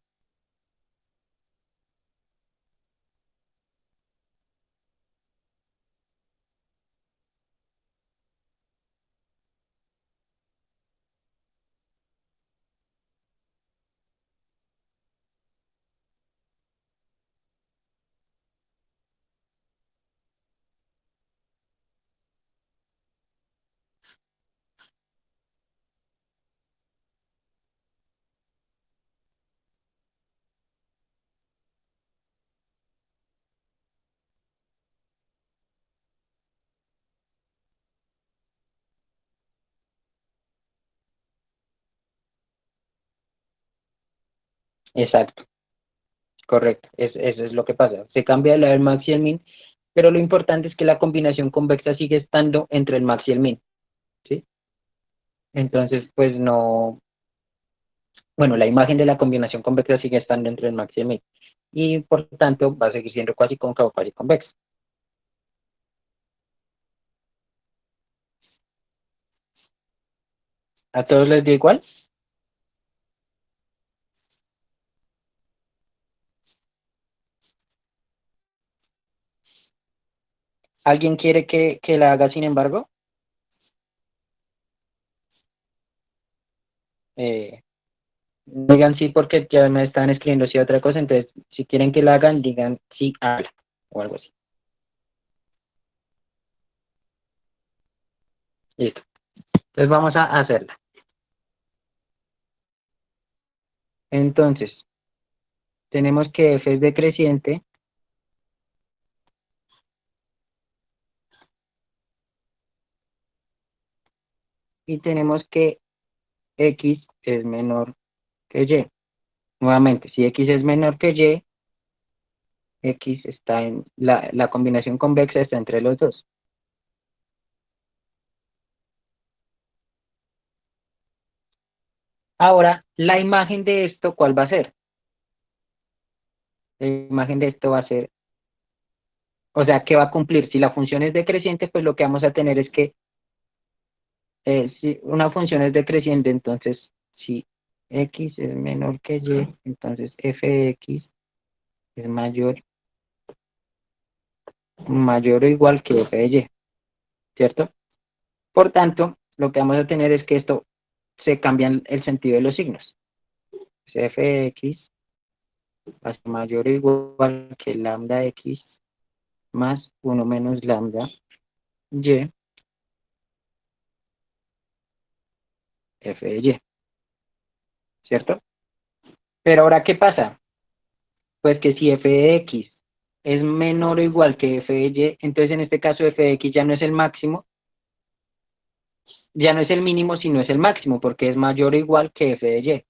Exacto, correcto. Eso es lo que pasa. Se cambia el max y el min, pero lo importante es que la combinación convexa sigue estando entre el max y el min, ¿sí? Entonces, pues no, bueno, la imagen de la combinación convexa sigue estando entre el max y el min. Y por tanto va a seguir siendo cuasi cóncavo, cuasi convexa. ¿A todos les dio igual? ¿Alguien quiere que la haga sin embargo? Eh, Digan sí porque ya me están escribiendo sí otra cosa, entonces si quieren que la hagan, digan sí, habla o algo así. Listo. Entonces vamos a hacerla. Entonces, tenemos que f es decreciente y tenemos que x es menor que y. Nuevamente, si x es menor que y, x está en la combinación convexa está entre los dos. Ahora, la imagen de esto, ¿cuál va a ser? La imagen de esto va a ser O sea, ¿qué va a cumplir? Si la función es decreciente, pues lo que vamos a tener es que si una función es decreciente, entonces si x es menor que y, entonces f de x es mayor o igual que f de y, ¿cierto? Por tanto, lo que vamos a tener es que esto se cambia el sentido de los signos. F de x va a ser mayor o igual que lambda x más 1 menos lambda y f de y, ¿cierto? Pero ahora, ¿qué pasa? Pues que si f de x es menor o igual que f de y, entonces en este caso f de x ya no es el máximo, ya no es el mínimo, sino es el máximo, porque es mayor o igual que f de y.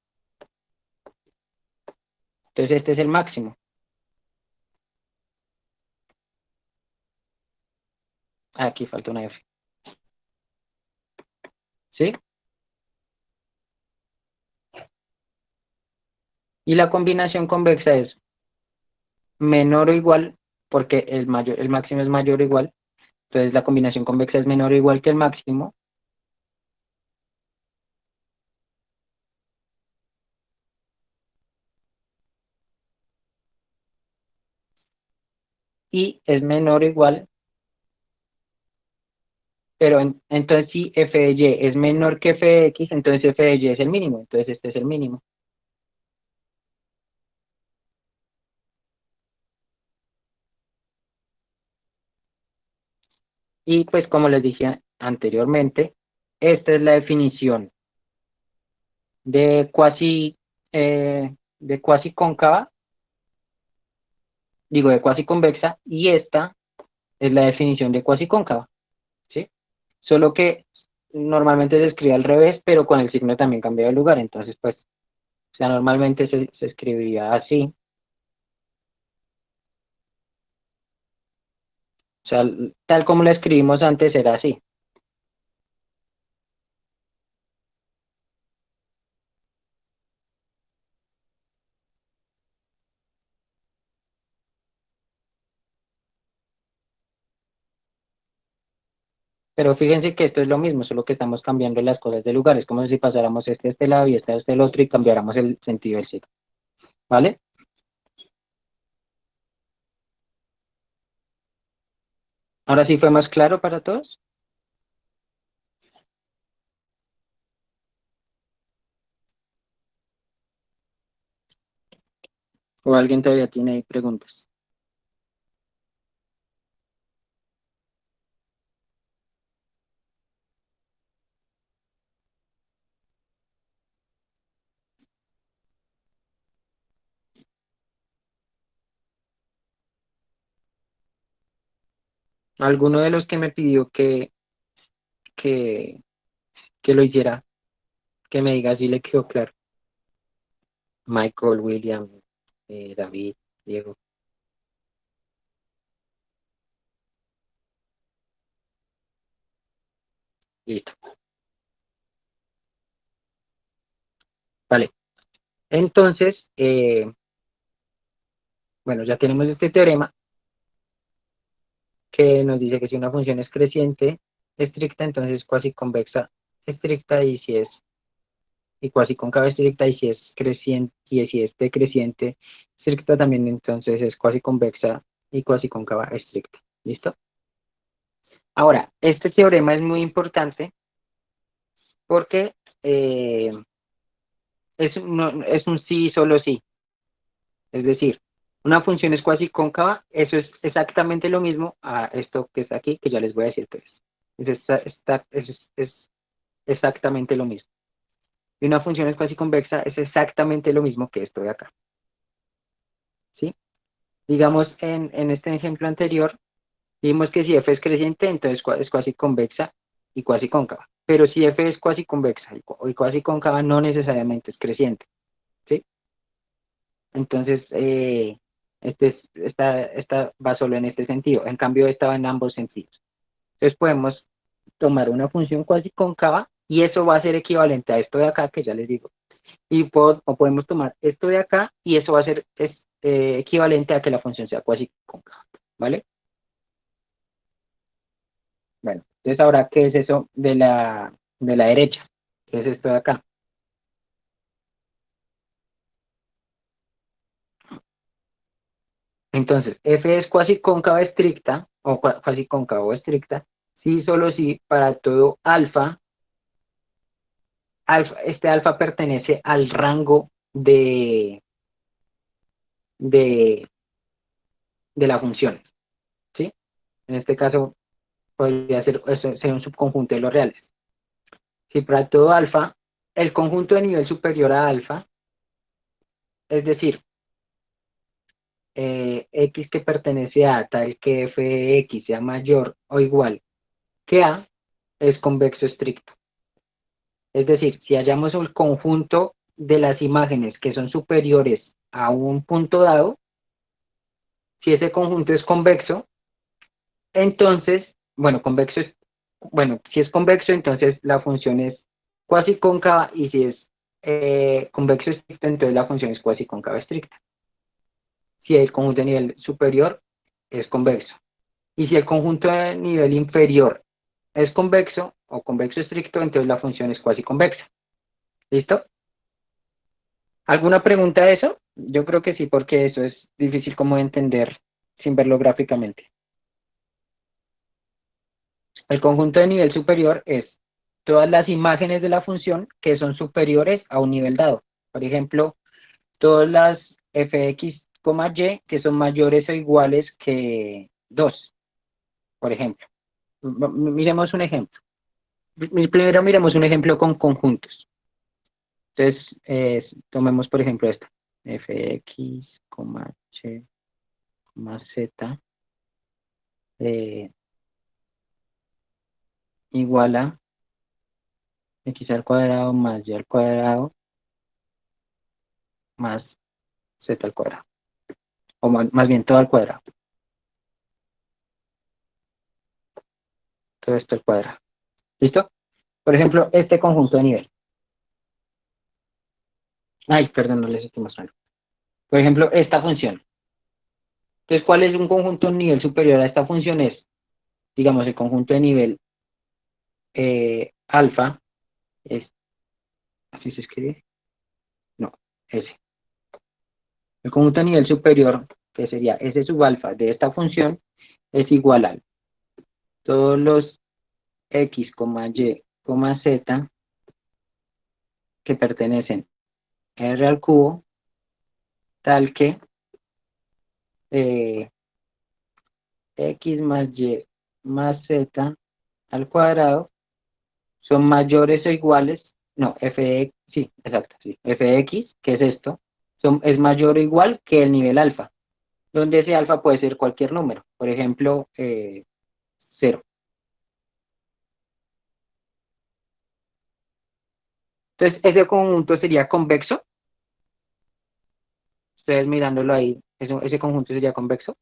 Entonces este es el máximo. Aquí falta una f. ¿Sí? Y la combinación convexa es menor o igual, porque el máximo es mayor o igual, entonces la combinación convexa es menor o igual que el máximo, y es menor o igual, pero entonces si f de y es menor que f de x, entonces f de y es el mínimo, entonces este es el mínimo. Y pues como les dije anteriormente, esta es la definición de cuasi cóncava, digo de cuasi convexa, y esta es la definición de cuasi cóncava, ¿sí? Solo que normalmente se escribe al revés, pero con el signo también cambia de lugar, entonces pues, o sea, normalmente se escribiría así, o sea, tal como la escribimos antes era así. Pero fíjense que esto es lo mismo, solo que estamos cambiando las cosas de lugar, es como si pasáramos este a este lado y este a este el otro y cambiáramos el sentido del signo, ¿vale? Ahora sí fue más claro para todos, o alguien todavía tiene ahí preguntas. Alguno de los que me pidió que, que lo hiciera, que me diga si le quedó claro. Michael, William, David, Diego, listo. Vale, entonces, bueno, ya tenemos este teorema que nos dice que si una función es creciente estricta, entonces cuasi convexa estricta, y cuasi cóncava estricta, y si es creciente, y si es decreciente estricta también, entonces es cuasi convexa y cuasi cóncava estricta. ¿Listo? Ahora, este teorema es muy importante porque es un sí y solo sí. Es decir, una función es cuasi cóncava, eso es exactamente lo mismo a esto que está aquí, que ya les voy a decir qué es. Es exactamente lo mismo. Y una función es cuasi convexa, es exactamente lo mismo que esto de acá. ¿Sí? Digamos, en este ejemplo anterior, vimos que si f es creciente, entonces es cuasi convexa y cuasi cóncava. Pero si f es cuasi convexa y cuasi cóncava, no necesariamente es creciente. ¿Sí? Entonces, esta va solo en este sentido. En cambio, esta va en ambos sentidos. Entonces, podemos tomar una función cuasi cóncava y eso va a ser equivalente a esto de acá, que ya les digo. O podemos tomar esto de acá y eso va a ser equivalente a que la función sea cuasi cóncava. ¿Vale? Bueno, entonces ahora, ¿qué es eso de la derecha? ¿Qué es esto de acá? Entonces, F es cuasi cóncava estricta, o cuasi cóncava o estricta, sí, solo sí, para todo alfa, este alfa pertenece al rango de, de la función, ¿sí? En este caso, podría ser, eso, ser un subconjunto de los reales. Si para todo alfa, el conjunto de nivel superior a alfa, es decir, X que pertenece a tal que f de X sea mayor o igual que A, es convexo estricto. Es decir, si hallamos el conjunto de las imágenes que son superiores a un punto dado, si ese conjunto es convexo, entonces, bueno, bueno, si es convexo, entonces la función es cuasi cóncava, y si es convexo estricto, entonces la función es cuasi cóncava estricta. Si el conjunto de nivel superior es convexo. Y si el conjunto de nivel inferior es convexo o convexo estricto, entonces la función es cuasi convexa. ¿Listo? ¿Alguna pregunta de eso? Yo creo que sí, porque eso es difícil como de entender sin verlo gráficamente. El conjunto de nivel superior es todas las imágenes de la función que son superiores a un nivel dado. Por ejemplo, todas las fx, y que son mayores o iguales que 2, por ejemplo. Miremos un ejemplo. Primero miremos un ejemplo con conjuntos. Entonces, tomemos por ejemplo esta. Fx, y, z igual a x al cuadrado más y al cuadrado más z al cuadrado. O más bien todo al cuadrado. Todo esto al cuadrado. ¿Listo? Por ejemplo, este conjunto de nivel. Ay, perdón, no les estoy mostrando. Por ejemplo, esta función. Entonces, ¿cuál es un conjunto de nivel superior a esta función? Es, digamos, el conjunto de nivel alfa. Es, ¿así se escribe? No, ese. El conjunto de nivel superior, que sería S sub alfa de esta función, es igual a todos los x, y, z que pertenecen a R al cubo, tal que eh, x más y más z al cuadrado son mayores o iguales, no, f, sí, exacto, sí, fx, que es esto, es mayor o igual que el nivel alfa, donde ese alfa puede ser cualquier número, por ejemplo, 0. Entonces, ese conjunto sería convexo. Ustedes mirándolo ahí, ese conjunto sería convexo.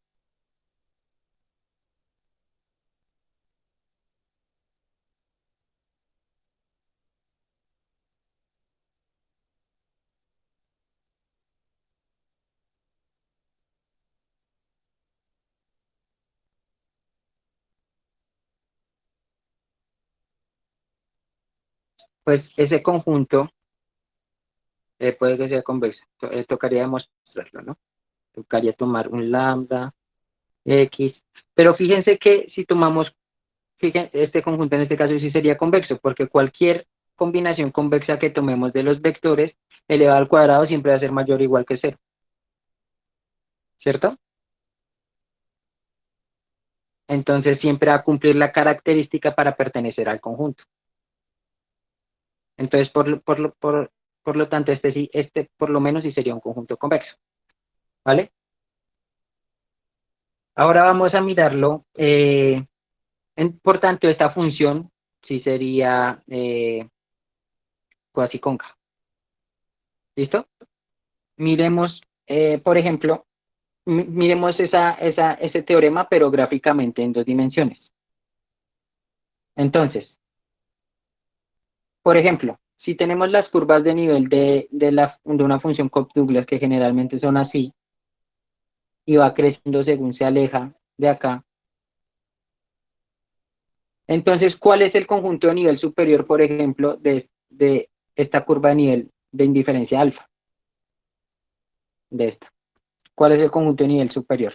Pues ese conjunto puede que sea convexo. Tocaría demostrarlo, ¿no? Tocaría tomar un lambda, x. Pero fíjense que si tomamos, este conjunto en este caso sí sería convexo, porque cualquier combinación convexa que tomemos de los vectores elevado al cuadrado siempre va a ser mayor o igual que cero, ¿cierto? Entonces siempre va a cumplir la característica para pertenecer al conjunto. Entonces, por lo tanto, este sí, este por lo menos sí sería un conjunto convexo, ¿vale? Ahora vamos a mirarlo. Por tanto, esta función sí sería cuasi cóncava. ¿Listo? Miremos, por ejemplo, miremos ese teorema, pero gráficamente en dos dimensiones. Entonces, por ejemplo, si tenemos las curvas de nivel de una función Cobb-Douglas, que generalmente son así, y va creciendo según se aleja de acá, Entonces, ¿cuál es el conjunto de nivel superior, por ejemplo, de esta curva de nivel de indiferencia alfa? De esta. ¿Cuál es el conjunto de nivel superior?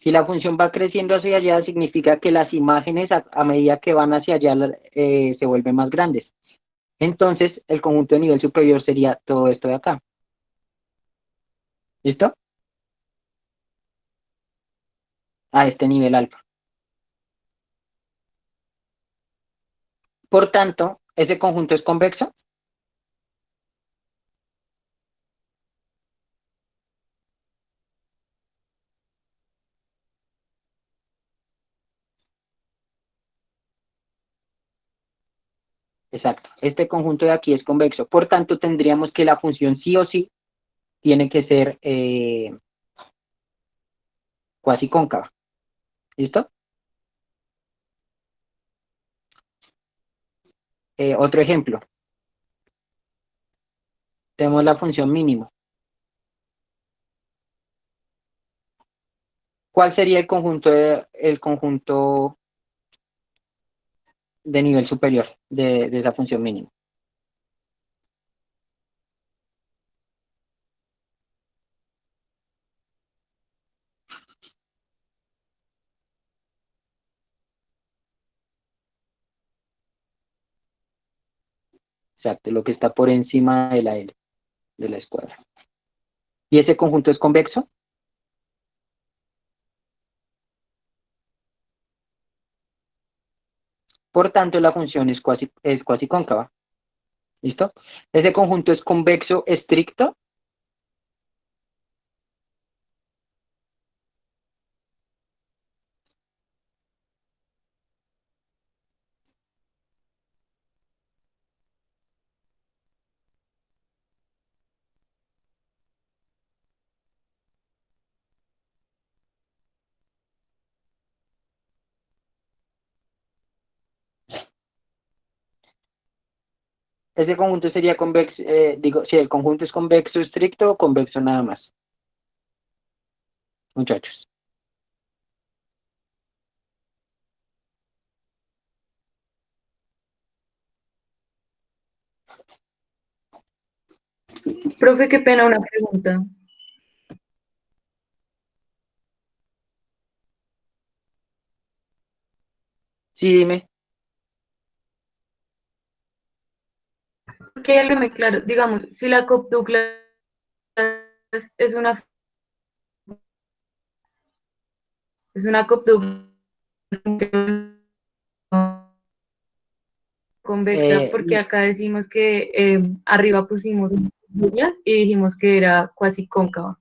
Si la función va creciendo hacia allá, significa que las imágenes a medida que van hacia allá se vuelven más grandes. Entonces, el conjunto de nivel superior sería todo esto de acá. ¿Listo? A este nivel alfa. Por tanto, ese conjunto es convexo. Exacto. Este conjunto de aquí es convexo. Por tanto, tendríamos que la función sí o sí tiene que ser cuasi cóncava. ¿Listo? Otro ejemplo. Tenemos la función mínimo. ¿Cuál sería el conjunto de nivel superior de esa función mínima? Exacto, lo que está por encima de la L, de la escuadra. ¿Y ese conjunto es convexo? Por tanto, la función es cuasi cóncava. ¿Listo? Ese conjunto es convexo estricto. Ese conjunto sería convexo, digo, si el conjunto es convexo estricto o convexo nada más, muchachos. Profe, qué pena una pregunta. Sí, dime. Que algo me claro, digamos, si la COP Douglas es una COP Douglas convexa, Eh, porque acá decimos que arriba pusimos Douglas y dijimos que era cuasi cóncava.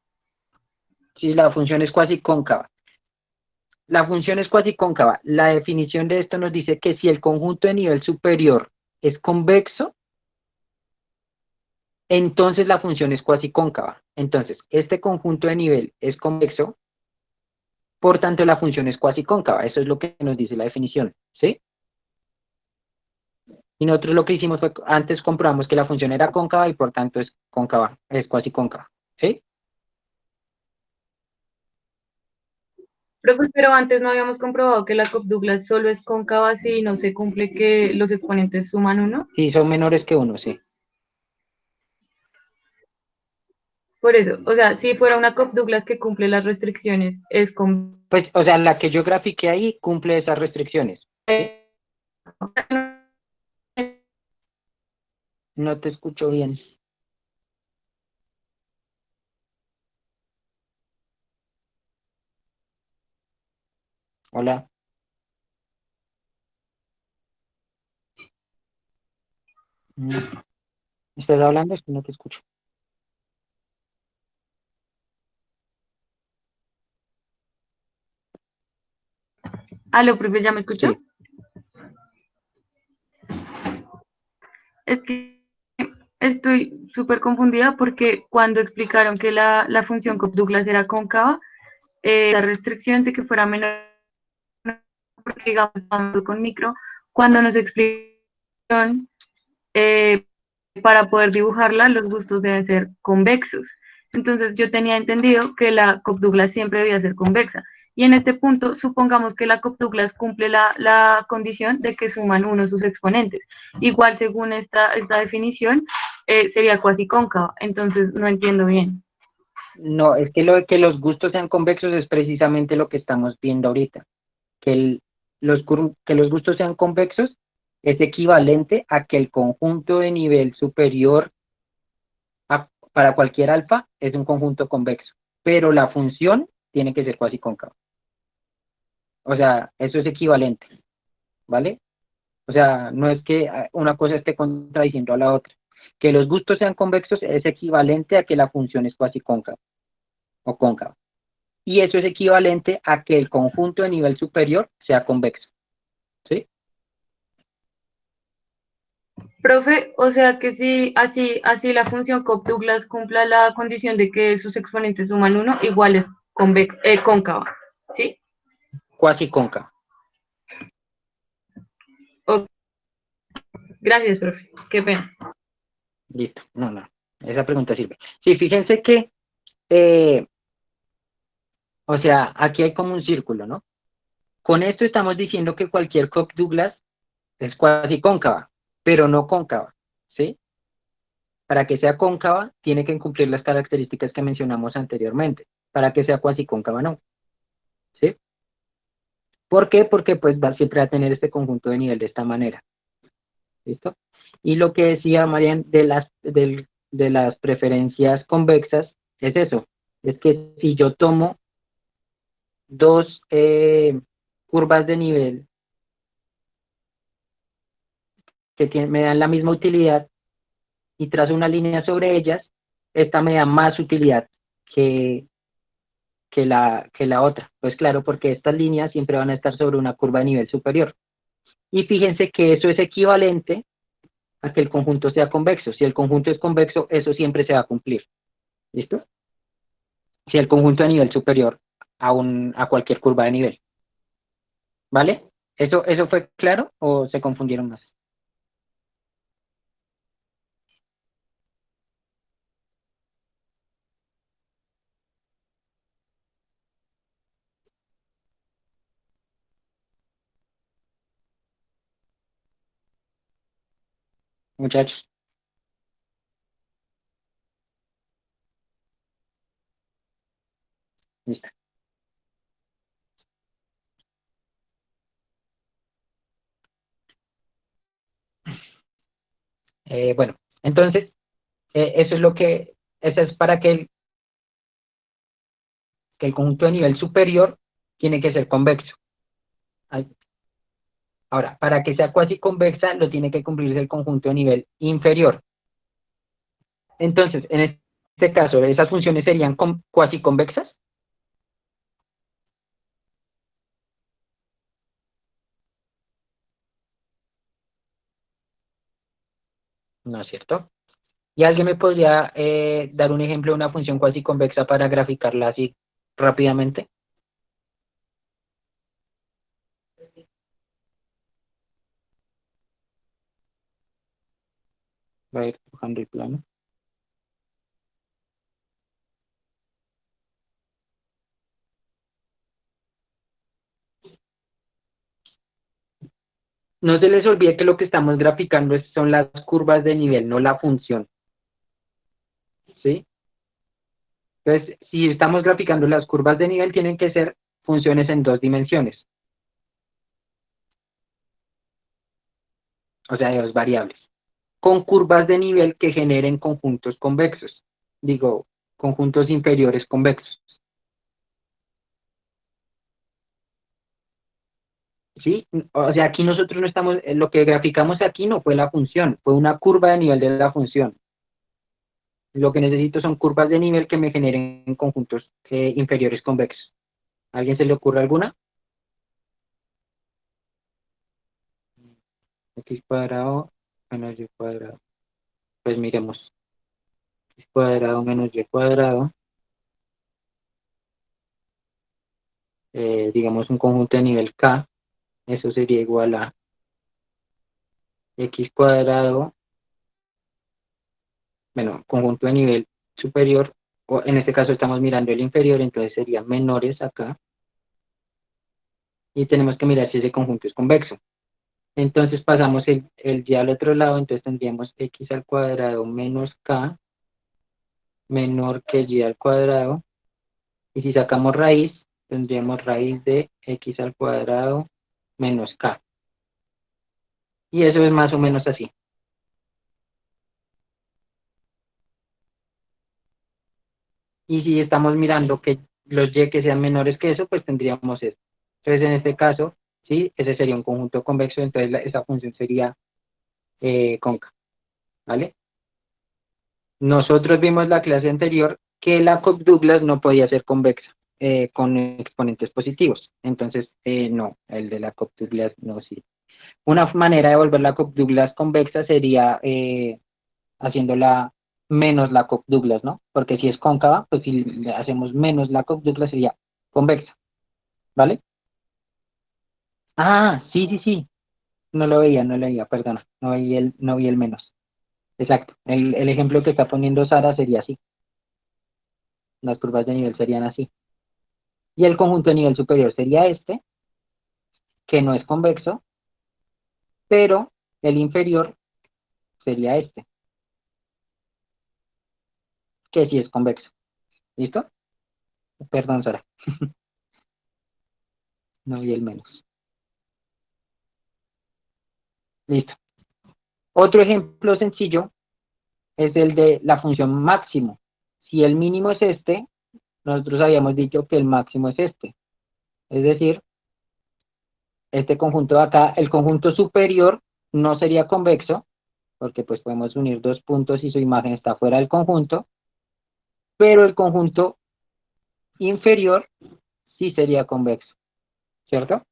sí, la función es cuasi cóncava. La función es cuasi cóncava. La definición de esto nos dice que si el conjunto de nivel superior es convexo, entonces la función es cuasi cóncava. Entonces, este conjunto de nivel es convexo, por tanto la función es cuasi cóncava. Eso es lo que nos dice la definición, ¿sí? Y nosotros lo que hicimos fue, antes comprobamos que la función era cóncava y por tanto es cóncava, es cuasi cóncava, ¿sí? Profe, pero antes no habíamos comprobado que la COP Douglas solo es cóncava si no se cumple que los exponentes suman uno. Sí, son menores que uno, sí. Por eso, o sea, si fuera una COP Douglas que cumple las restricciones, es con... Pues, o sea, la que yo grafiqué ahí cumple esas restricciones, ¿sí? No te escucho bien. Hola. Mm, ¿Estás hablando? Es que no te escucho. Aló, profe, ¿ya me escuchó? Sí. Es que estoy súper confundida porque cuando explicaron que la función Cobb-Douglas era cóncava, la restricción de que fuera menor porque digamos, estamos con micro, cuando nos explicaron eh, para poder dibujarla, los bustos deben ser convexos. Entonces yo tenía entendido que la Cobb-Douglas siempre debía ser convexa. Y en este punto, supongamos que la Cobb-Douglas cumple la condición de que suman uno sus exponentes. Igual, según esta definición, sería cuasi cóncava. Entonces, no entiendo bien. No, es que lo de que los gustos sean convexos es precisamente lo que estamos viendo ahorita. Que, que los gustos sean convexos es equivalente a que el conjunto de nivel superior para cualquier alfa es un conjunto convexo, pero la función tiene que ser cuasi cóncava. O sea, eso es equivalente, ¿vale? O sea, no es que una cosa esté contradiciendo a la otra. Que los gustos sean convexos es equivalente a que la función es cuasi cóncava o cóncava. Y eso es equivalente a que el conjunto de nivel superior sea convexo. ¿Sí? Profe, o sea que si así la función Cobb-Douglas cumpla la condición de que sus exponentes suman uno, igual es cóncava, ¿sí? Cuasi cóncava. O- Gracias, profe. Qué pena. Listo. No, no. Esa pregunta sirve. Sí, fíjense que, o sea, aquí hay como un círculo, ¿no? Con esto estamos diciendo que cualquier Cobb-Douglas es cuasi cóncava, pero no cóncava, ¿sí? Para que sea cóncava, tiene que cumplir las características que mencionamos anteriormente. Para que sea cuasi cóncava, no. ¿Sí? ¿Por qué? Porque pues siempre va a tener este conjunto de nivel de esta manera. ¿Listo? Y lo que decía Marian de las preferencias convexas es eso. Es que si yo tomo dos curvas de nivel que me dan la misma utilidad y trazo una línea sobre ellas, esta me da más utilidad que, que la otra. Pues claro, porque estas líneas siempre van a estar sobre una curva de nivel superior. Y fíjense que eso es equivalente a que el conjunto sea convexo. Si el conjunto es convexo, eso siempre se va a cumplir. ¿Listo? Si el conjunto de nivel superior a cualquier curva de nivel. ¿Vale? ¿Eso fue claro o se confundieron más? Muchachos. Listo. Bueno, entonces, eso es eso es para que el conjunto de nivel superior tiene que ser convexo. Ahora, para que sea cuasi convexa, lo tiene que cumplirse el conjunto de nivel inferior. Entonces, en este caso, ¿esas funciones serían cuasi convexas? No es cierto. ¿Y alguien me podría dar un ejemplo de una función cuasi convexa para graficarla así rápidamente? Voy a ir dibujando el plano. No se les olvide que lo que estamos graficando son las curvas de nivel, no la función. ¿Sí? Entonces, si estamos graficando las curvas de nivel, tienen que ser funciones en dos dimensiones, o sea, de dos variables, con curvas de nivel que generen conjuntos convexos, digo, conjuntos inferiores convexos. ¿Sí? O sea, aquí nosotros no estamos, lo que graficamos aquí no fue la función, fue una curva de nivel de la función. Lo que necesito son curvas de nivel que me generen conjuntos inferiores convexos. ¿A alguien se le ocurre alguna? X cuadrado menos y cuadrado. Pues miremos. X cuadrado menos y cuadrado. Digamos un conjunto de nivel K. Eso sería igual a x cuadrado, bueno, conjunto de nivel superior, o en este caso estamos mirando el inferior, entonces sería menores acá, y tenemos que mirar si ese conjunto es convexo. Entonces pasamos el y al otro lado, entonces tendríamos x al cuadrado menos k menor que y al cuadrado, y si sacamos raíz, tendríamos raíz de x al cuadrado menos k. Y eso es más o menos así. Y si estamos mirando que los y que sean menores que eso, pues tendríamos esto. Entonces, en este caso, sí, ese sería un conjunto convexo, entonces esa función sería cóncava, ¿vale? Nosotros vimos la clase anterior que la Cobb-Douglas no podía ser convexa con exponentes positivos. Entonces, no, el de la Cobb-Douglas no sí. Una manera de volver la Cobb-Douglas convexa sería haciéndola menos la Cobb-Douglas, ¿no? Porque si es cóncava, pues si le hacemos menos la Cobb-Douglas sería convexa, ¿vale? Ah, sí, sí, sí. No lo veía, perdona. No vi el menos. Exacto. El ejemplo que está poniendo Sara sería así. Las curvas de nivel serían así. Y el conjunto de nivel superior sería este, que no es convexo, pero el inferior sería este, que sí es convexo. ¿Listo? Perdón, Sara. No vi el menos. Listo. Otro ejemplo sencillo es el de la función máximo. Si el mínimo es este, nosotros habíamos dicho que el máximo es este. Es decir, este conjunto de acá, el conjunto superior no sería convexo, porque pues podemos unir dos puntos y su imagen está fuera del conjunto, pero el conjunto inferior sí sería convexo, ¿cierto?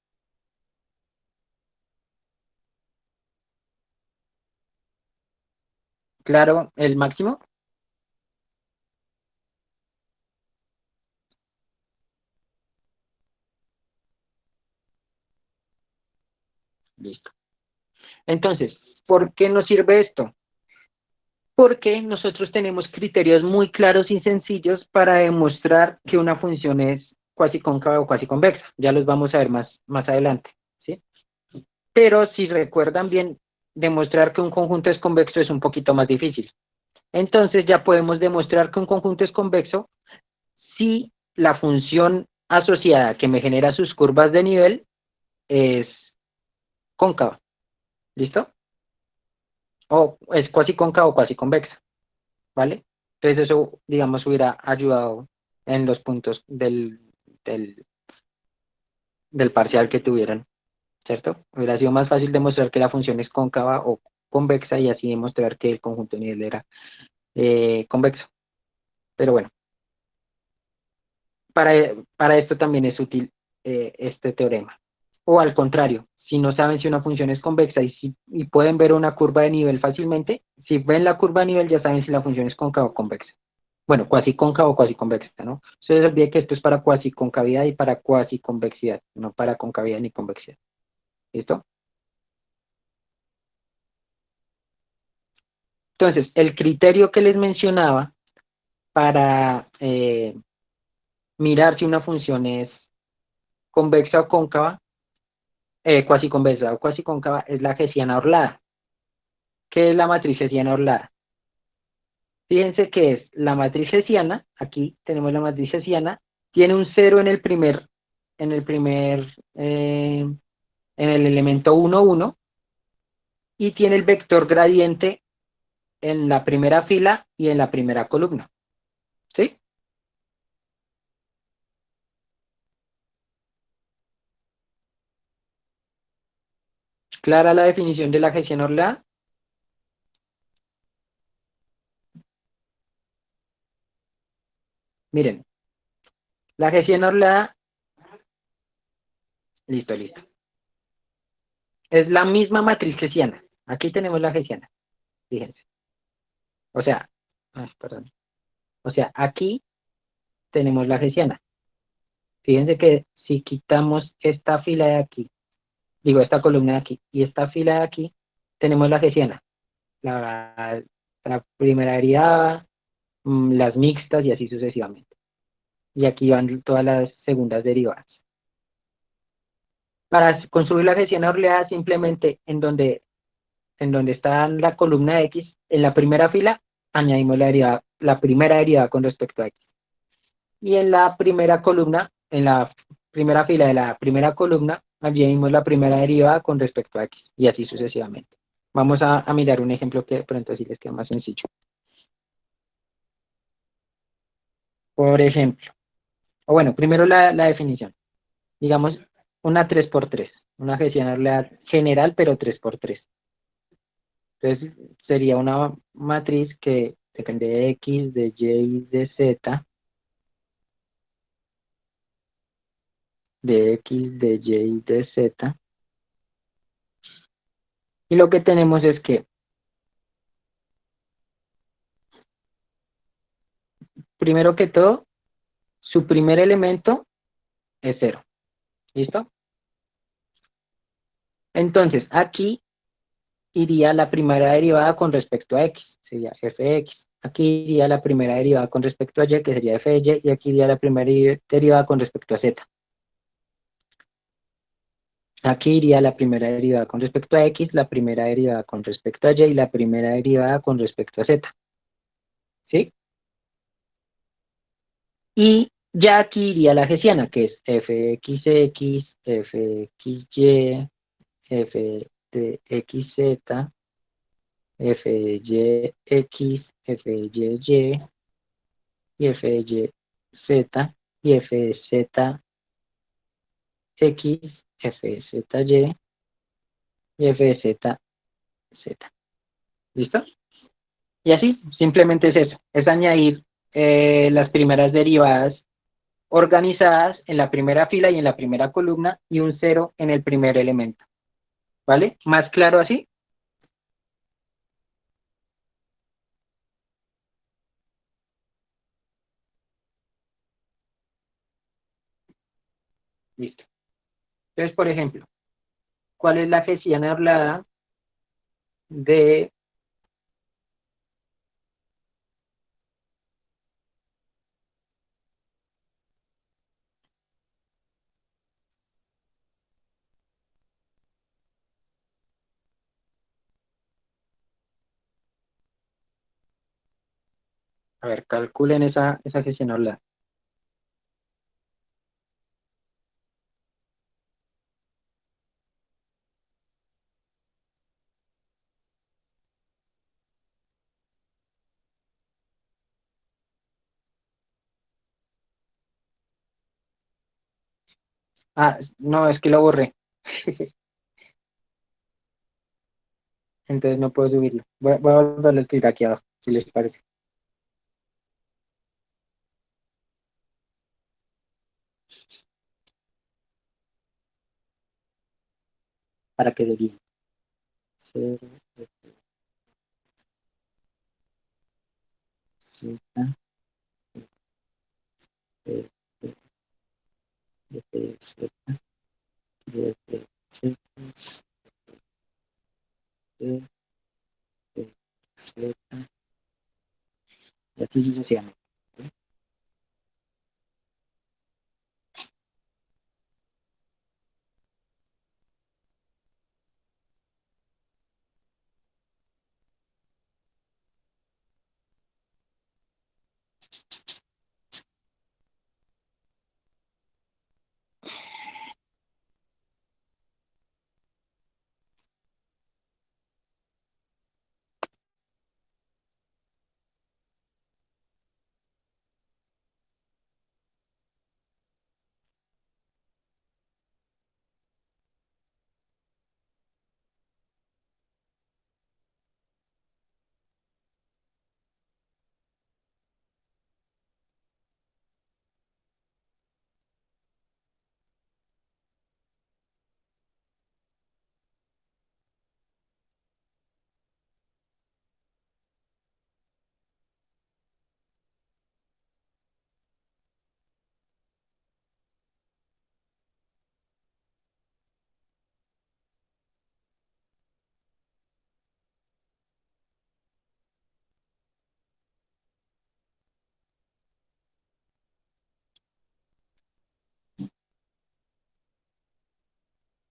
Claro, el máximo. Listo. Entonces, ¿por qué nos sirve esto? Porque nosotros tenemos criterios muy claros y sencillos para demostrar que una función es cuasi cóncava o cuasi convexa. Ya los vamos a ver más adelante, ¿sí? Pero si recuerdan bien, demostrar que un conjunto es convexo es un poquito más difícil. Entonces ya podemos demostrar que un conjunto es convexo si la función asociada que me genera sus curvas de nivel es cóncava. ¿Listo? O es cuasi cóncava o cuasi convexa. ¿Vale? Entonces eso, digamos, hubiera ayudado en los puntos del, del parcial que tuvieran, ¿cierto? Hubiera sido más fácil demostrar que la función es cóncava o convexa y así demostrar que el conjunto de nivel era convexo. Pero bueno, para esto también es útil este teorema. O al contrario, si no saben si una función es convexa y pueden ver una curva de nivel fácilmente, si ven la curva de nivel ya saben si la función es cóncava o convexa. Bueno, cuasi cóncava o cuasi convexa, ¿no? Ustedes olviden que esto es para cuasi concavidad y para cuasi convexidad, no para concavidad ni convexidad. ¿Listo? Entonces, el criterio que les mencionaba para mirar si una función es convexa o cóncava, cuasi convexa o cuasi cóncava, es la hessiana orlada. ¿Qué es la matriz hessiana orlada? Fíjense que es la matriz hessiana, aquí tenemos la matriz hessiana, tiene un cero en el primer, en el elemento 1, 1, y tiene el vector gradiente en la primera fila y en la primera columna. ¿Sí? ¿Clara la definición de la gestión ordenada? Miren, la gestión ordenada, listo, listo. Es la misma matriz hessiana. Aquí tenemos la hessiana, fíjense. O sea, perdón. O sea, aquí tenemos la hessiana. Fíjense que si quitamos esta fila de aquí digo, esta columna de aquí y esta fila de aquí, tenemos la hessiana, la, la primera derivada, las mixtas y así sucesivamente. Y aquí van todas las segundas derivadas. Para construir la hessiana ordeada, simplemente en donde está la columna X, en la primera fila añadimos la primera derivada con respecto a X. Y en la primera columna, en la primera fila de la primera columna, añadimos la primera derivada con respecto a X, y así sucesivamente. Vamos a mirar un ejemplo que de pronto así les queda más sencillo. Por ejemplo, o bueno, primero la definición. Digamos, una 3x3, una gestionar general, pero 3x3. Entonces, sería una matriz que depende de X, de Y y de Z, de X, de Y y de Z. Y lo que tenemos es que, primero que todo, su primer elemento es cero. ¿Listo? Entonces, aquí iría la primera derivada con respecto a X, sería f de X. Aquí iría la primera derivada con respecto a Y, que sería f de Y, y aquí iría la primera derivada con respecto a Z. Aquí iría la primera derivada con respecto a X, la primera derivada con respecto a Y y la primera derivada con respecto a Z. ¿Sí? Y ya aquí iría la hessiana, que es fxx, fxy, f de xz, fyx, fyy, y fyz, y fzx, fzy, y fzz. ¿Listo? Y así, simplemente es eso, es añadir las primeras derivadas organizadas en la primera fila y en la primera columna y un cero en el primer elemento. ¿Vale? ¿Más claro así? Listo. Entonces, por ejemplo, ¿cuál es la gestión hablada de... A ver, calculen esa gestión hablada. Ah, no, es que lo borré. Entonces no puedo subirlo. Voy a volverlo a escribir aquí abajo, si les parece, para que se guíen. Cero, Z, F, F, Z, Y, F, Z, E, F, Z, y así sucesivamente.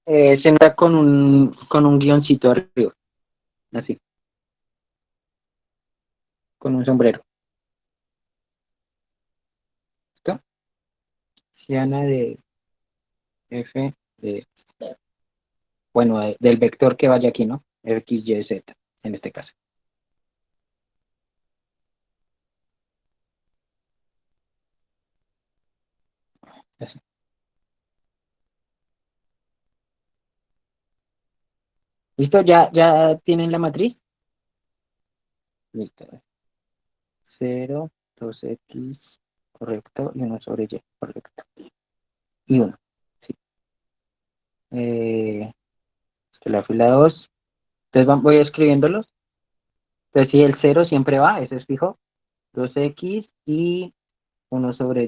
Se nota con un guioncito arriba, así, con un sombrero. ¿Listo? Siana de F de, bueno, del vector que vaya aquí, ¿no? X, Y, Z, en este caso. Así. ¿Listo? ¿Ya tienen la matriz? Listo. 0, 2x, correcto, y 1 sobre y, correcto. Y 1, sí. La fila 2. Entonces voy escribiéndolos. Entonces si el 0 siempre va, ese es fijo. 2x y 1 sobre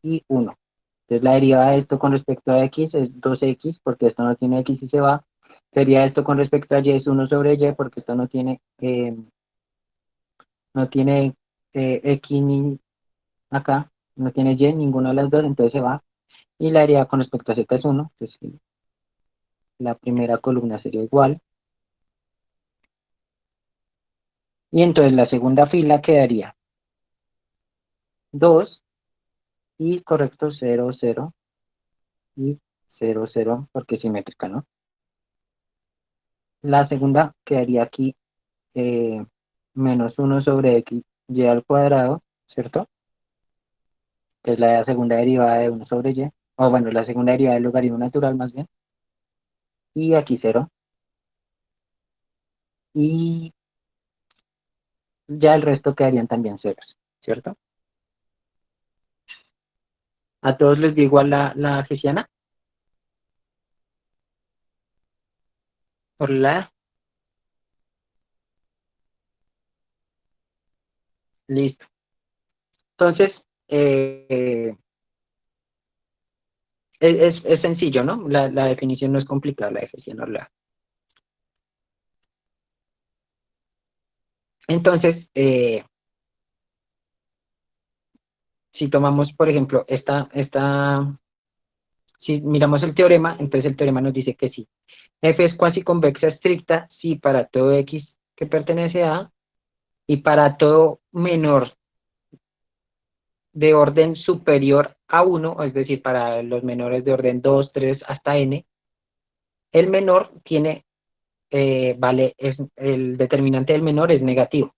y 1. Entonces la derivada de esto con respecto a x es 2x, porque esto no tiene x y se va. Sería esto con respecto a y es 1 sobre y, porque esto no tiene x ni acá, no tiene y, ninguna de las dos, entonces se va. Y la derivada con respecto a z es 1, entonces la primera columna sería igual. Y entonces la segunda fila quedaría 2 y correcto 0, 0 y 0, 0, porque es simétrica, ¿no? La segunda quedaría aquí menos 1 sobre x y al cuadrado, ¿cierto? Que es la segunda derivada de 1 sobre y, o bueno, la segunda derivada del logaritmo natural más bien. Y aquí 0. Y ya el resto quedarían también ceros, ¿cierto? ¿A todos les dio igual la hessiana? Por la, listo. Entonces, es sencillo, ¿no? La definición no es complicada, la definición Orla. Entonces, si tomamos, por ejemplo, si miramos el teorema, entonces el teorema nos dice que sí. F es cuasi convexa estricta, sí, para todo X que pertenece a A, y para todo menor de orden superior a 1, es decir, para los menores de orden 2, 3 hasta n, el menor tiene, el determinante del menor es negativo.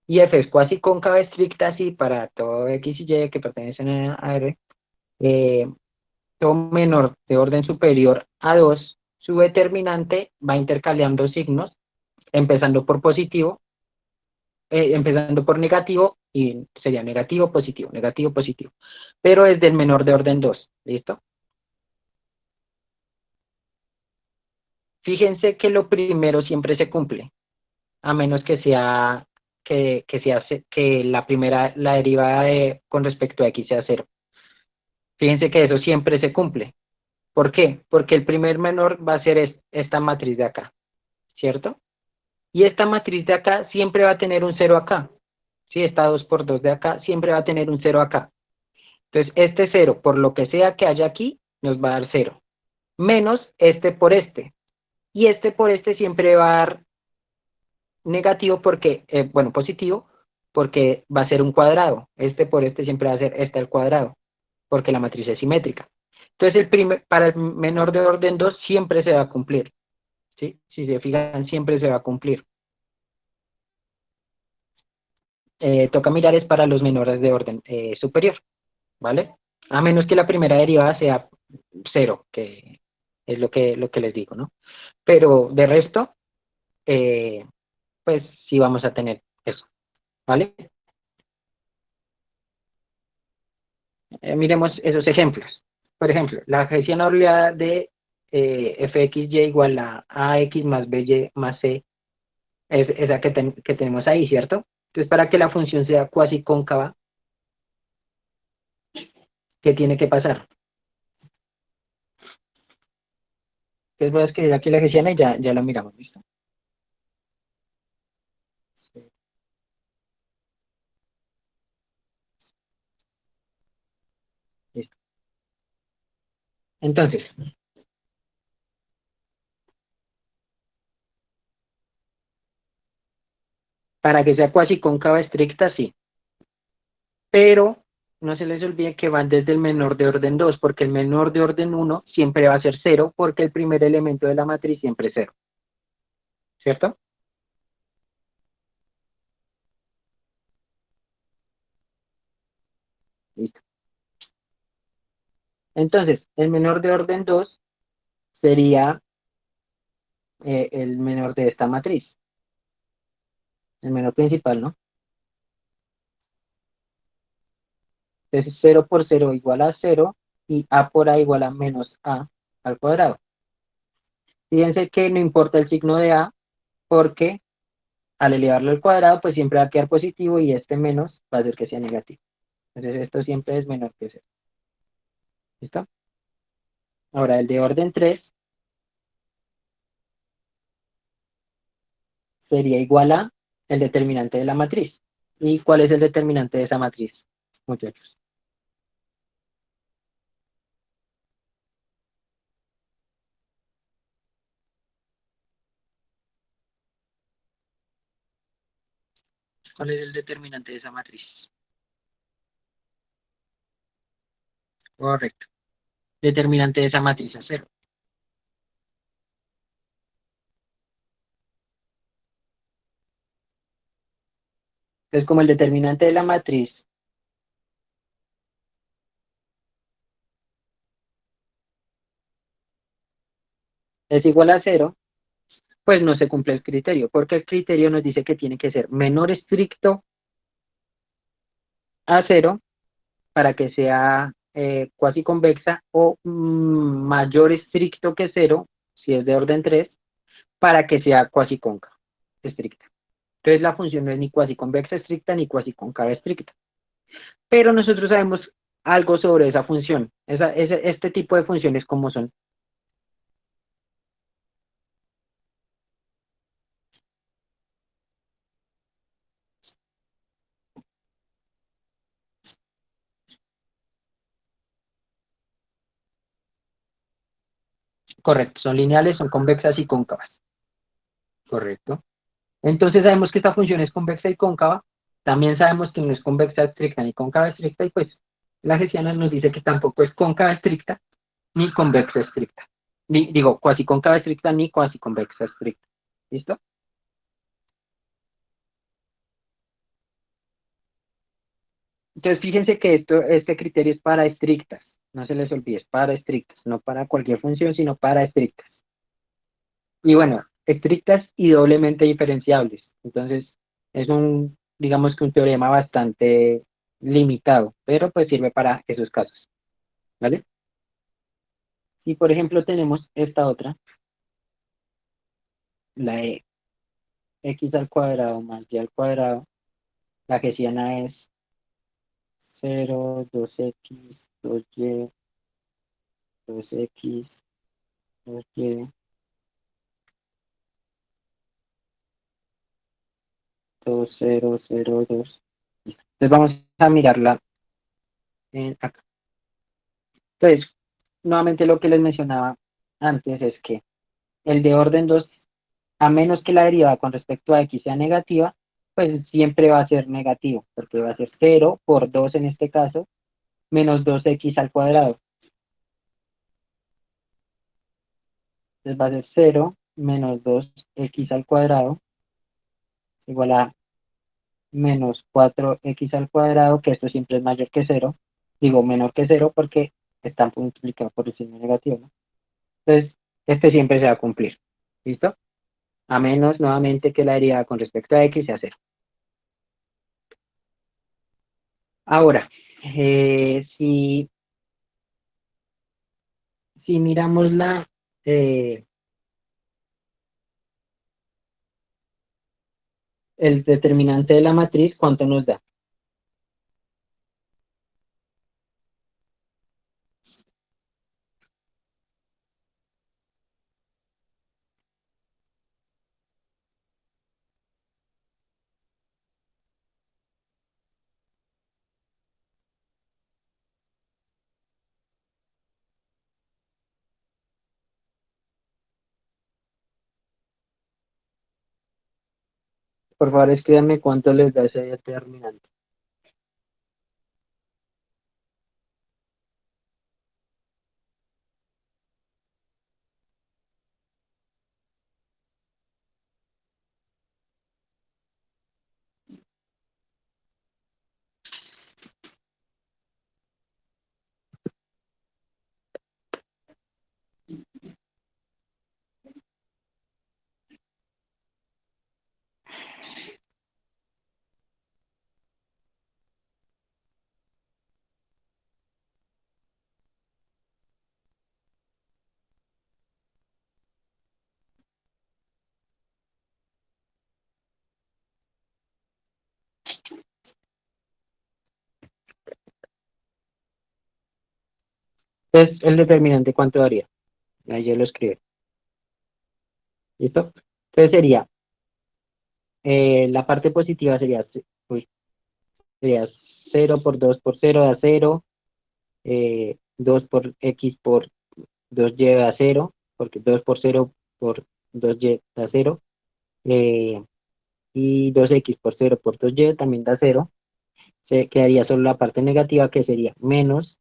Y F es cuasi cóncava estricta, sí, para todo X y Y que pertenecen a R, todo menor de orden superior a 2, su determinante va intercambiando signos, empezando por positivo, empezando por negativo, y sería negativo, positivo, negativo, positivo. Pero es del menor de orden 2, ¿listo? Fíjense que lo primero siempre se cumple, a menos que sea que la derivada con respecto a x sea 0. Fíjense que eso siempre se cumple. ¿Por qué? Porque el primer menor va a ser esta matriz de acá, ¿cierto? Y esta matriz de acá siempre va a tener un 0 acá. Si esta 2 por 2 de acá siempre va a tener un 0 acá. Entonces, este 0, por lo que sea que haya aquí, nos va a dar 0. Menos este por este. Y este por este siempre va a dar negativo porque, bueno, positivo, porque va a ser un cuadrado. Este por este siempre va a ser este al cuadrado, porque la matriz es simétrica. Entonces, para el menor de orden 2 siempre se va a cumplir. ¿Sí? Si se fijan, siempre se va a cumplir. Toca mirar es para los menores de orden superior, ¿vale? A menos que la primera derivada sea 0, que es lo que les digo, ¿no? Pero de resto, eh, pues sí vamos a tener eso, ¿vale? Miremos esos ejemplos. Por ejemplo, la gestión oleada de fxy igual a ax más by más c es esa que tenemos ahí, ¿cierto? Entonces, para que la función sea cuasi cóncava, ¿qué tiene que pasar? Entonces voy a escribir aquí la gestión y ya lo miramos, ¿listo? Listo. Entonces, para que sea cuasi cóncava estricta, sí. Pero no se les olvide que van desde el menor de orden 2 porque el menor de orden uno siempre va a ser cero, porque el primer elemento de la matriz siempre es cero, ¿cierto? Listo. Entonces, el menor de orden 2 sería el menor de esta matriz, el menor principal, ¿no? Entonces, cero por cero igual a cero y a por a igual a menos a al cuadrado. Fíjense que no importa el signo de a, porque al elevarlo al cuadrado, pues siempre va a quedar positivo y este menos va a hacer que sea negativo. Entonces, esto siempre es menor que cero. ¿Listo? Ahora, el de orden 3 sería igual a el determinante de la matriz. ¿Y cuál es el determinante de esa matriz, muchachos? ¿Cuál es el determinante de esa matriz? Correcto. Determinante de esa matriz es cero. Entonces, como el determinante de la matriz es igual a cero, pues no se cumple el criterio, porque el criterio nos dice que tiene que ser menor estricto a cero para que sea cuasi convexa o mayor estricto que cero, si es de orden 3 para que sea cuasi cóncava estricta. Entonces la función no es ni cuasi convexa estricta ni cuasi cóncava estricta. Pero nosotros sabemos algo sobre esa función, este tipo de funciones como son. Correcto, son lineales, son convexas y cóncavas. Correcto. Entonces sabemos que esta función es convexa y cóncava. También sabemos que no es convexa estricta ni cóncava estricta y pues la hessiana nos dice que tampoco es cóncava estricta ni convexa estricta. Digo, cuasi cóncava estricta ni cuasi convexa estricta. ¿Listo? Entonces fíjense que este criterio es para estrictas. No se les olvide, es para estrictas, no para cualquier función, sino para estrictas. Y bueno, estrictas y doblemente diferenciables. Entonces, es digamos que un teorema bastante limitado, pero pues sirve para esos casos, ¿vale? Y por ejemplo tenemos esta otra, la de x al cuadrado más y al cuadrado, la hessiana es 0, 2x, 2y, 2x, 2y, 2, 0, 0, 2. Listo. Entonces vamos a mirarla acá. Entonces, nuevamente lo que les mencionaba antes es que el de orden 2 a menos que la derivada con respecto a x sea negativa, pues siempre va a ser negativo, porque va a ser cero por 2 en este caso, menos 2x al cuadrado. Entonces va a ser cero menos 2x al cuadrado igual a menos 4x al cuadrado, que esto siempre es mayor que cero. Digo menor que cero porque están multiplicados por el signo negativo, ¿no? Entonces, este siempre se va a cumplir. ¿Listo? A menos nuevamente que la derivada con respecto a x sea cero. Ahora, si miramos eh, el determinante de la matriz, ¿cuánto nos da? por favor escríbanme cuánto les da ese determinante. Entonces, el determinante, ¿cuánto daría? Ahí yo lo escribo. ¿Listo? Entonces sería, la parte positiva sería, sería 0 por 2 por 0 da 0, 2 por x por 2y da 0, porque 2 por 0 por 2y da 0, y 2x por 0 por 2y también da 0. Se quedaría solo la parte negativa, que sería menos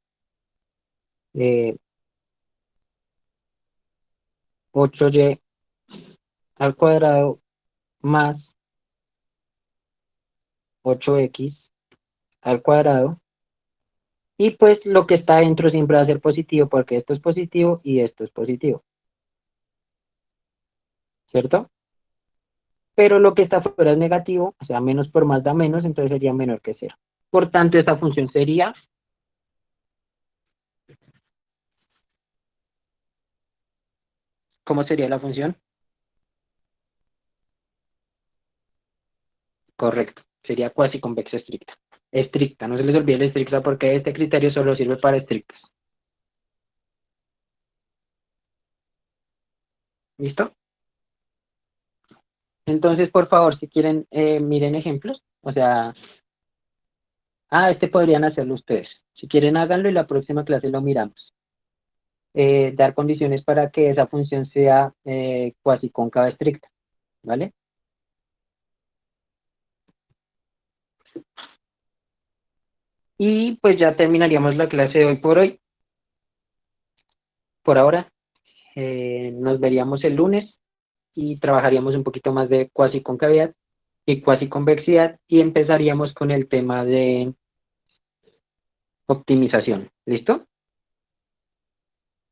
8y al cuadrado más 8x al cuadrado. Y pues lo que está dentro siempre va a ser positivo, porque esto es positivo y esto es positivo, ¿cierto? Pero lo que está fuera es negativo, o sea, menos por más da menos, entonces sería menor que cero. Por tanto, esta función sería, ¿cómo sería la función? Correcto, sería cuasi convexa estricta. Estricta, no se les olvide la estricta, porque este criterio solo sirve para estrictas. ¿Listo? Entonces, por favor, si quieren, miren ejemplos. O sea, este podrían hacerlo ustedes. Si quieren, háganlo y la próxima clase lo miramos. Dar condiciones para que esa función sea cuasi cóncava estricta, ¿vale? Y pues ya terminaríamos la clase de hoy por hoy. Por ahora, nos veríamos el lunes y trabajaríamos un poquito más de cuasi concavidad y cuasi convexidad y empezaríamos con el tema de optimización. ¿Listo?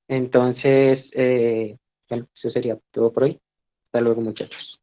Entonces, bueno, eso sería todo por hoy. Hasta luego, muchachos.